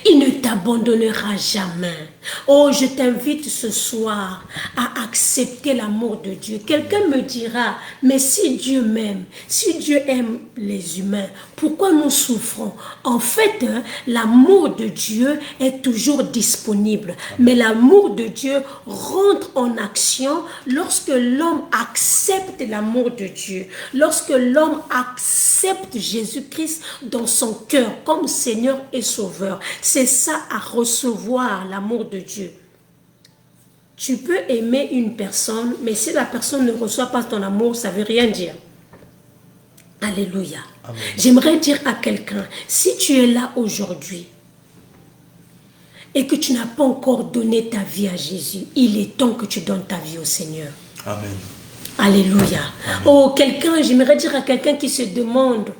Il ne t'abandonnera jamais. Oh, je t'invite ce soir à accepter l'amour de Dieu. Quelqu'un me dira, mais si Dieu m'aime, si Dieu aime les humains, pourquoi nous souffrons? En fait, l'amour de Dieu est toujours disponible. Mais l'amour de Dieu rentre en action lorsque l'homme accepte l'amour de Dieu. Lorsque l'homme accepte Jésus-Christ dans son cœur comme Seigneur et Sauveur. C'est ça à recevoir l'amour de Dieu. Tu peux aimer une personne, mais si la personne ne reçoit pas ton amour, ça ne veut rien dire. Alléluia. J'aimerais dire à quelqu'un, si tu es là aujourd'hui et que tu n'as pas encore donné ta vie à Jésus, il est temps que tu donnes ta vie au Seigneur. Amen. Alléluia. Amen. Oh, quelqu'un, j'aimerais dire à quelqu'un qui se demande,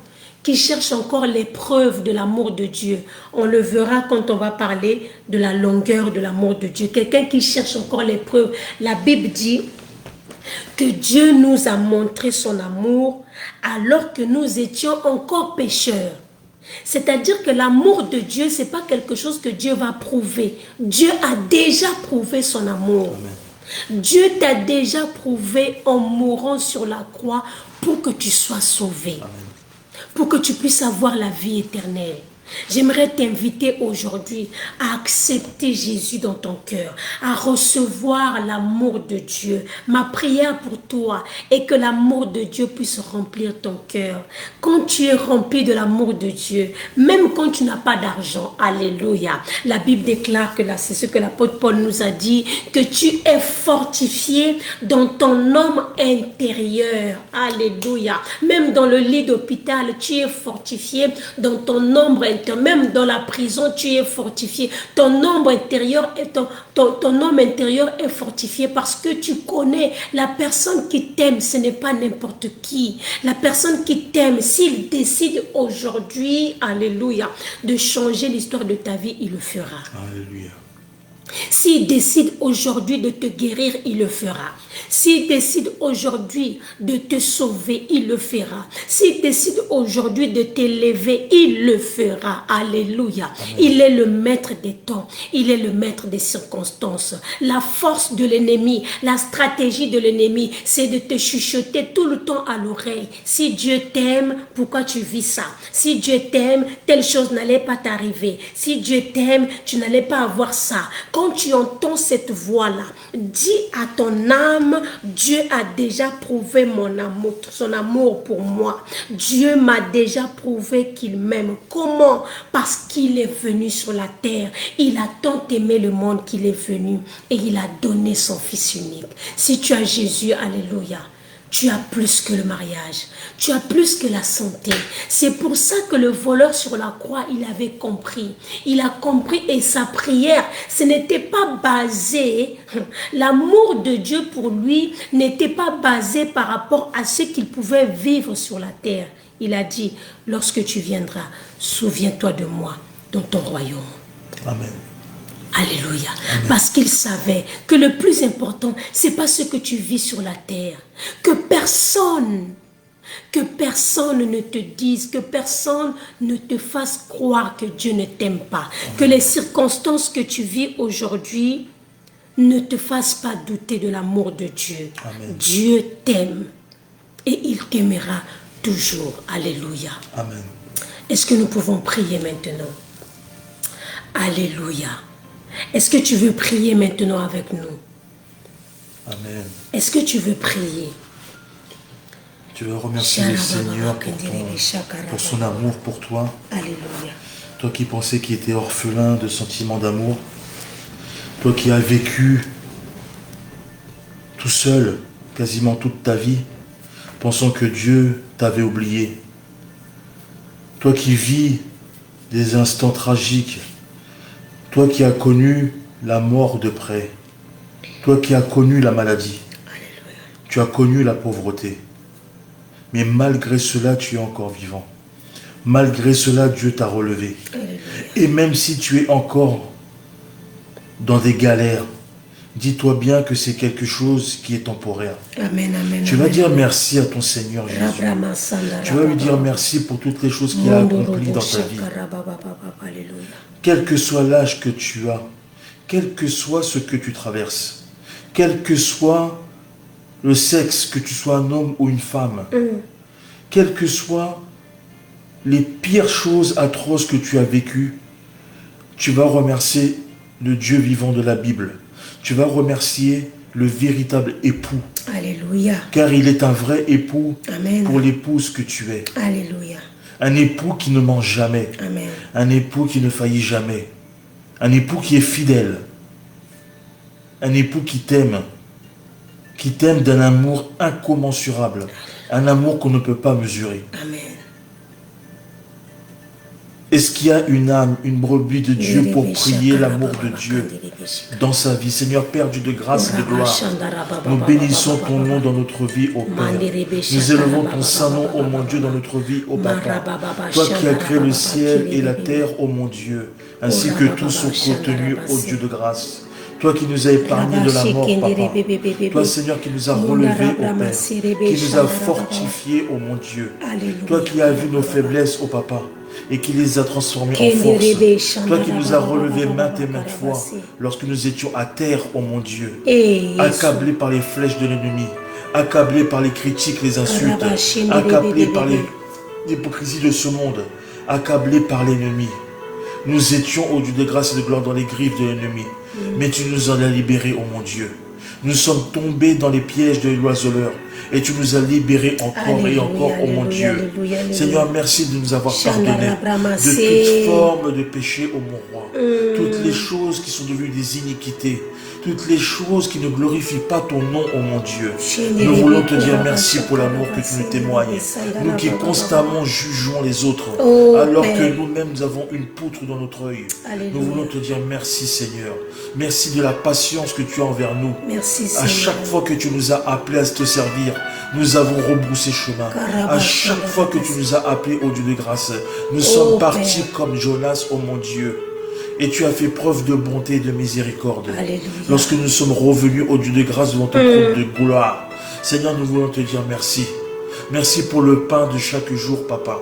qui cherche encore les preuves de l'amour de Dieu. On le verra quand on va parler de la longueur de l'amour de Dieu. Quelqu'un qui cherche encore les preuves. La Bible dit que Dieu nous a montré son amour alors que nous étions encore pécheurs. C'est-à-dire que l'amour de Dieu, ce n'est pas quelque chose que Dieu va prouver. Dieu a déjà prouvé son amour. Amen. Dieu t'a déjà prouvé en mourant sur la croix pour que tu sois sauvé. Amen. Pour que tu puisses avoir la vie éternelle. J'aimerais t'inviter aujourd'hui à accepter Jésus dans ton cœur, à recevoir l'amour de Dieu. Ma prière pour toi est que l'amour de Dieu puisse remplir ton cœur. Quand tu es rempli de l'amour de Dieu, même quand tu n'as pas d'argent, alléluia. La Bible déclare que là, c'est ce que l'apôtre Paul nous a dit, que tu es fortifié dans ton homme intérieur. Alléluia. Même dans le lit d'hôpital, tu es fortifié dans ton homme intérieur. Même dans la prison, tu es fortifié. Ton homme intérieur ton homme intérieur est fortifié parce que tu connais la personne qui t'aime. Ce n'est pas n'importe qui. La personne qui t'aime, s'il décide aujourd'hui, alléluia, de changer l'histoire de ta vie, il le fera. Alléluia. S'il décide aujourd'hui de te guérir, il le fera. S'il décide aujourd'hui de te sauver, il le fera. S'il décide aujourd'hui de t'élever, il le fera. Alléluia. Amen. Il est le maître des temps. Il est le maître des circonstances. La force de l'ennemi, la stratégie de l'ennemi, c'est de te chuchoter tout le temps à l'oreille. Si Dieu t'aime, pourquoi tu vis ça? Si Dieu t'aime, telle chose n'allait pas t'arriver. Si Dieu t'aime, tu n'allais pas avoir ça. Quand tu entends cette voix-là, dis à ton âme, Dieu a déjà prouvé mon amour, son amour pour moi. Dieu m'a déjà prouvé qu'il m'aime. Comment? Parce qu'il est venu sur la terre. Il a tant aimé le monde qu'il est venu et il a donné son Fils unique. Si tu as Jésus, alléluia, tu as plus que le mariage, tu as plus que la santé. C'est pour ça que le voleur sur la croix, il avait compris. Il a compris et sa prière, ce n'était pas basé, l'amour de Dieu pour lui n'était pas basé par rapport à ce qu'il pouvait vivre sur la terre. Il a dit, lorsque tu viendras, souviens-toi de moi dans ton royaume. Amen. Alléluia. Amen. Parce qu'il savait que le plus important, ce n'est pas ce que tu vis sur la terre. Que personne ne te dise, que personne ne te fasse croire que Dieu ne t'aime pas. Amen. Que les circonstances que tu vis aujourd'hui ne te fassent pas douter de l'amour de Dieu. Amen. Dieu t'aime et il t'aimera toujours. Alléluia. Amen. Est-ce que nous pouvons prier maintenant? Alléluia. Est-ce que tu veux prier maintenant avec nous? Amen. Est-ce que tu veux prier? Tu veux remercier le Seigneur pour son amour pour toi. Alléluia. Toi qui pensais qu'il était orphelin de sentiments d'amour. Toi qui as vécu tout seul, quasiment toute ta vie, pensant que Dieu t'avait oublié. Toi qui vis des instants tragiques. Toi qui as connu la mort de près. Toi qui as connu la maladie. Alléluia. Tu as connu la pauvreté. Mais malgré cela, tu es encore vivant. Malgré cela, Dieu t'a relevé. Alléluia. Et même si tu es encore dans des galères, dis-toi bien que c'est quelque chose qui est temporaire. Amen, amen. Tu vas dire merci à ton Seigneur Jésus. Tu vas lui dire merci pour toutes les choses qu'il a accomplies dans ta vie. Alléluia. Quel que soit l'âge que tu as, quel que soit ce que tu traverses, quel que soit le sexe, que tu sois un homme ou une femme, quelles que soient les pires choses atroces que tu as vécues, tu vas remercier le Dieu vivant de la Bible. Tu vas remercier le véritable époux. Alléluia. Car il est un vrai époux. Amen. Pour l'épouse que tu es. Alléluia. Un époux qui ne ment jamais. Amen. Un époux qui ne faillit jamais. Un époux qui est fidèle. Un époux qui t'aime. Qui t'aime d'un amour incommensurable. Un amour qu'on ne peut pas mesurer. Amen. Est-ce qu'il y a une âme, une brebis de Dieu pour prier l'amour de Dieu dans sa vie? Seigneur, Père Dieu de grâce et de gloire, nous bénissons ton nom dans notre vie, ô Père. Nous élevons ton saint nom, ô mon Dieu, dans notre vie, ô Papa. Toi qui as créé le ciel et la terre, ô mon Dieu, ainsi que tous sont contenus, ô Dieu de grâce. Toi qui nous as épargnés de la mort, Papa. Toi, Seigneur, qui nous a relevés, ô Père. Qui nous a fortifiés, ô mon Dieu. Toi qui as vu nos faiblesses, ô Papa. Et qui les a transformés en force. Toi qui nous as relevés maintes et maintes fois lorsque nous étions à terre, ô mon Dieu, accablés par les flèches de l'ennemi, accablés par les critiques, les insultes, accablés par l'hypocrisie de ce monde, accablés par l'ennemi. Nous étions au Dieu de grâce et de gloire dans les griffes de l'ennemi, mais tu nous en as libérés, ô mon Dieu. Nous sommes tombés dans les pièges de l'oiseleur. Et tu nous as libérés encore et encore, ô mon Dieu. Alléluia. Seigneur, merci de nous avoir pardonné de toute forme de péché, ô mon roi. Toutes les choses qui sont devenues des iniquités, toutes les choses qui ne glorifient pas ton nom, ô mon Dieu. Nous voulons te dire merci pour l'amour que tu nous témoignes. Nous qui constamment jugeons les autres, alors que nous-mêmes nous avons une poutre dans notre œil. Nous voulons te dire merci, Seigneur. Merci de la patience que tu as envers nous. Merci, à chaque fois que tu nous as appelés à te servir, nous avons rebroussé chemin. À chaque fois que tu nous as appelés au Dieu de grâce, nous sommes partis comme Jonas, ô mon Dieu. Et tu as fait preuve de bonté et de miséricorde. Alléluia. Lorsque nous sommes revenus au Dieu de grâce devant ton trône de gloire. Seigneur, nous voulons te dire merci. Merci pour le pain de chaque jour, Papa.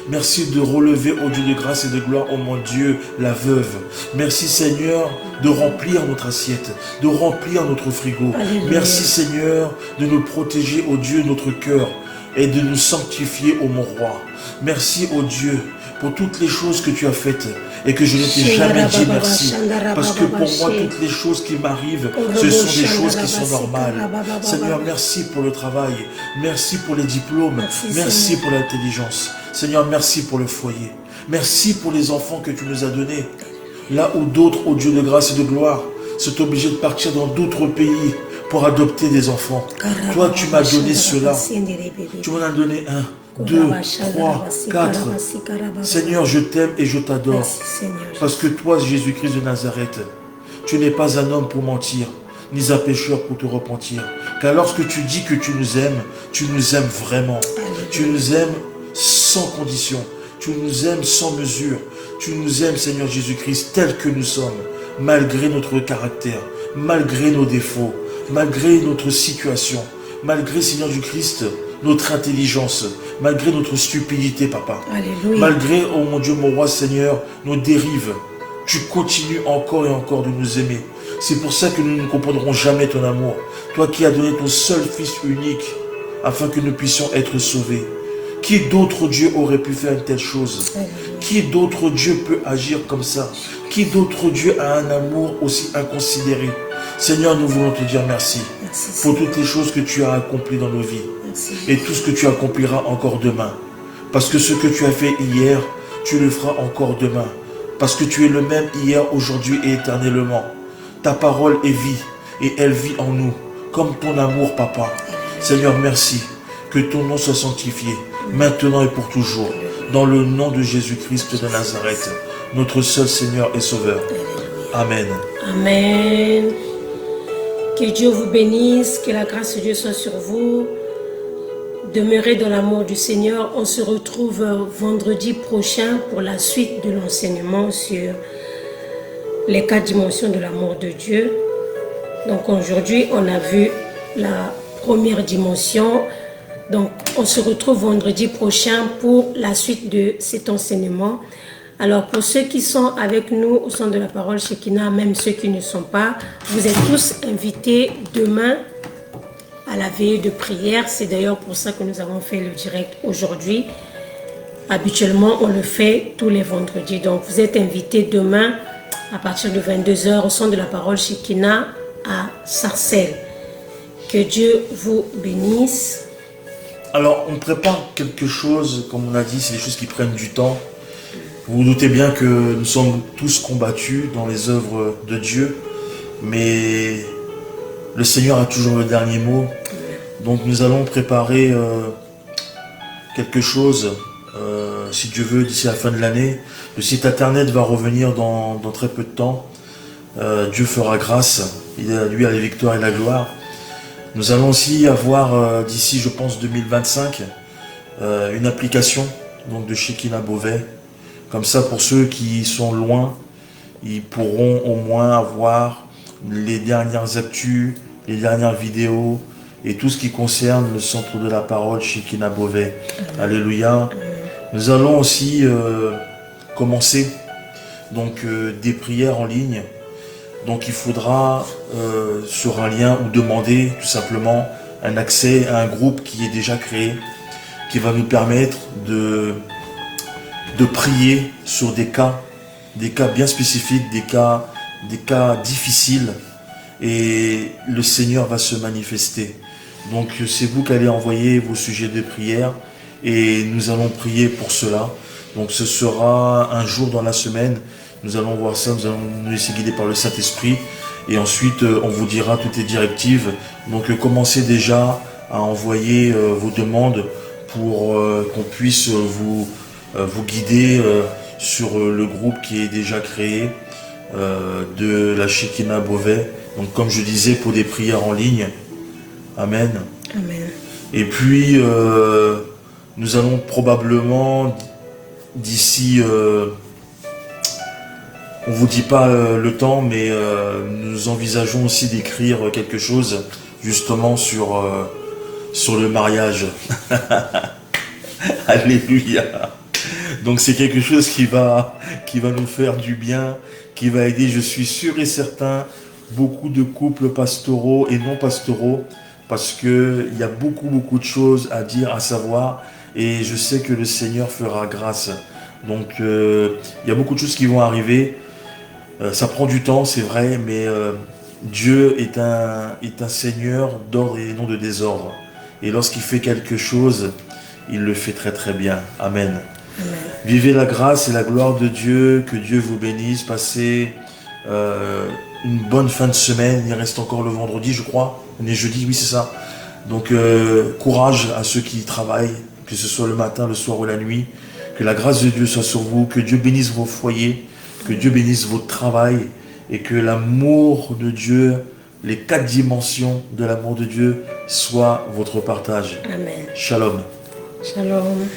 Merci de relever au Dieu de grâce et de gloire, ô mon Dieu, la veuve. Merci, Seigneur, de remplir notre assiette, de remplir notre frigo. Alléluia. Merci, Seigneur, de nous protéger, ô Dieu, notre cœur et de nous sanctifier, ô mon roi. Merci, ô Dieu, pour toutes les choses que tu as faites et que je ne t'ai jamais dit merci. Parce que pour moi, toutes les choses qui m'arrivent, ce sont des choses qui sont normales. Seigneur, merci pour le travail. Merci pour les diplômes. Merci pour l'intelligence. Seigneur, merci pour le foyer. Merci pour les enfants que tu nous as donnés. Là où d'autres, ô Dieu de grâce et de gloire, sont obligés de partir dans d'autres pays pour adopter des enfants. Toi, tu m'as donné cela. Tu m'en as donné 1, 2, 3, 4. Seigneur, je t'aime et je t'adore. Parce que toi, Jésus-Christ de Nazareth, tu n'es pas un homme pour mentir, ni un pécheur pour te repentir. Car lorsque tu dis que tu nous aimes vraiment. Tu nous aimes sans condition. Tu nous aimes sans mesure. Tu nous aimes, Seigneur Jésus-Christ, tel que nous sommes, malgré notre caractère, malgré nos défauts, malgré notre situation, malgré, Seigneur Jésus-Christ, notre intelligence, malgré notre stupidité, Papa. Alléluia. Malgré, oh mon Dieu, mon roi, Seigneur, nos dérives. Tu continues encore et encore de nous aimer. C'est pour ça que nous ne comprendrons jamais ton amour. Toi qui as donné ton seul Fils unique, afin que nous puissions être sauvés. Qui d'autre Dieu aurait pu faire une telle chose? Qui d'autre Dieu peut agir comme ça? Qui d'autre Dieu a un amour aussi inconsidéré? Seigneur, nous voulons te dire merci pour toutes les choses que tu as accomplies dans nos vies et tout ce que tu accompliras encore demain. Parce que ce que tu as fait hier, tu le feras encore demain. parce que tu es le même hier, aujourd'hui et éternellement. Ta parole est vie et elle vit en nous, comme ton amour, Papa. Seigneur, merci. Que ton nom soit sanctifié, maintenant et pour toujours, dans le nom de Jésus-Christ de Nazareth, notre seul Seigneur et Sauveur. Amen. Amen. Que Dieu vous bénisse, que la grâce de Dieu soit sur vous. Demeurez dans l'amour du Seigneur. On se retrouve vendredi prochain pour la suite de l'enseignement sur les 4 dimensions de l'amour de Dieu. Donc aujourd'hui, on a vu la première dimension. Donc on se retrouve vendredi prochain pour la suite de cet enseignement. Alors pour ceux qui sont avec nous au centre de la parole Shekinah, même ceux qui ne sont pas, vous êtes tous invités demain à la veillée de prière. C'est d'ailleurs pour ça que nous avons fait le direct aujourd'hui. Habituellement, on le fait tous les vendredis. Donc vous êtes invités demain à partir de 22 h au centre de la parole Shekinah à Sarcelles. Que Dieu vous bénisse. Alors, on prépare quelque chose, comme on a dit, c'est des choses qui prennent du temps. Vous vous doutez bien que nous sommes tous combattus dans les œuvres de Dieu, mais le Seigneur a toujours le dernier mot. Donc nous allons préparer quelque chose, si Dieu veut, d'ici la fin de l'année. Le site internet va revenir dans très peu de temps. Dieu fera grâce, lui a les victoires et la gloire. Nous allons aussi avoir d'ici, je pense, 2025, une application donc de Shekinah Beauvais. Comme ça, pour ceux qui sont loin, ils pourront au moins avoir les dernières actus, les dernières vidéos et tout ce qui concerne le centre de la parole Shekinah Beauvais. Alléluia. Nous allons aussi commencer donc des prières en ligne. Donc il faudra sur un lien ou demander tout simplement un accès à un groupe qui est déjà créé, qui va nous permettre de prier sur des cas bien spécifiques, des cas difficiles, et le Seigneur va se manifester. Donc c'est vous qui allez envoyer vos sujets de prière et nous allons prier pour cela. Donc ce sera un jour dans la semaine. Nous allons voir ça, nous allons nous laisser guider par le Saint-Esprit et ensuite on vous dira toutes les directives. Donc commencez déjà à envoyer vos demandes pour qu'on puisse vous guider sur le groupe qui est déjà créé de la Shekinah Beauvais. Donc comme je disais, pour des prières en ligne. Amen. Amen. Et puis nous allons probablement d'ici... on ne vous dit pas le temps, mais nous envisageons aussi d'écrire quelque chose justement sur le mariage. Alléluia. Donc c'est quelque chose qui va nous faire du bien, qui va aider, je suis sûr et certain, beaucoup de couples pastoraux et non pastoraux, parce qu'il y a beaucoup de choses à dire, à savoir, et je sais que le Seigneur fera grâce. Donc il y a beaucoup de choses qui vont arriver. Ça prend du temps, c'est vrai, mais Dieu est un Seigneur d'ordre et non de désordre. Et lorsqu'il fait quelque chose, il le fait très bien. Amen. Amen. Vivez la grâce et la gloire de Dieu, que Dieu vous bénisse. Passez une bonne fin de semaine. Il reste encore le vendredi, je crois. On est jeudi, oui, c'est ça. Donc courage à ceux qui travaillent, que ce soit le matin, le soir ou la nuit. Que la grâce de Dieu soit sur vous, que Dieu bénisse vos foyers, que Dieu bénisse votre travail et que l'amour de Dieu, les 4 dimensions de l'amour de Dieu soient votre partage. Amen. Shalom. Shalom.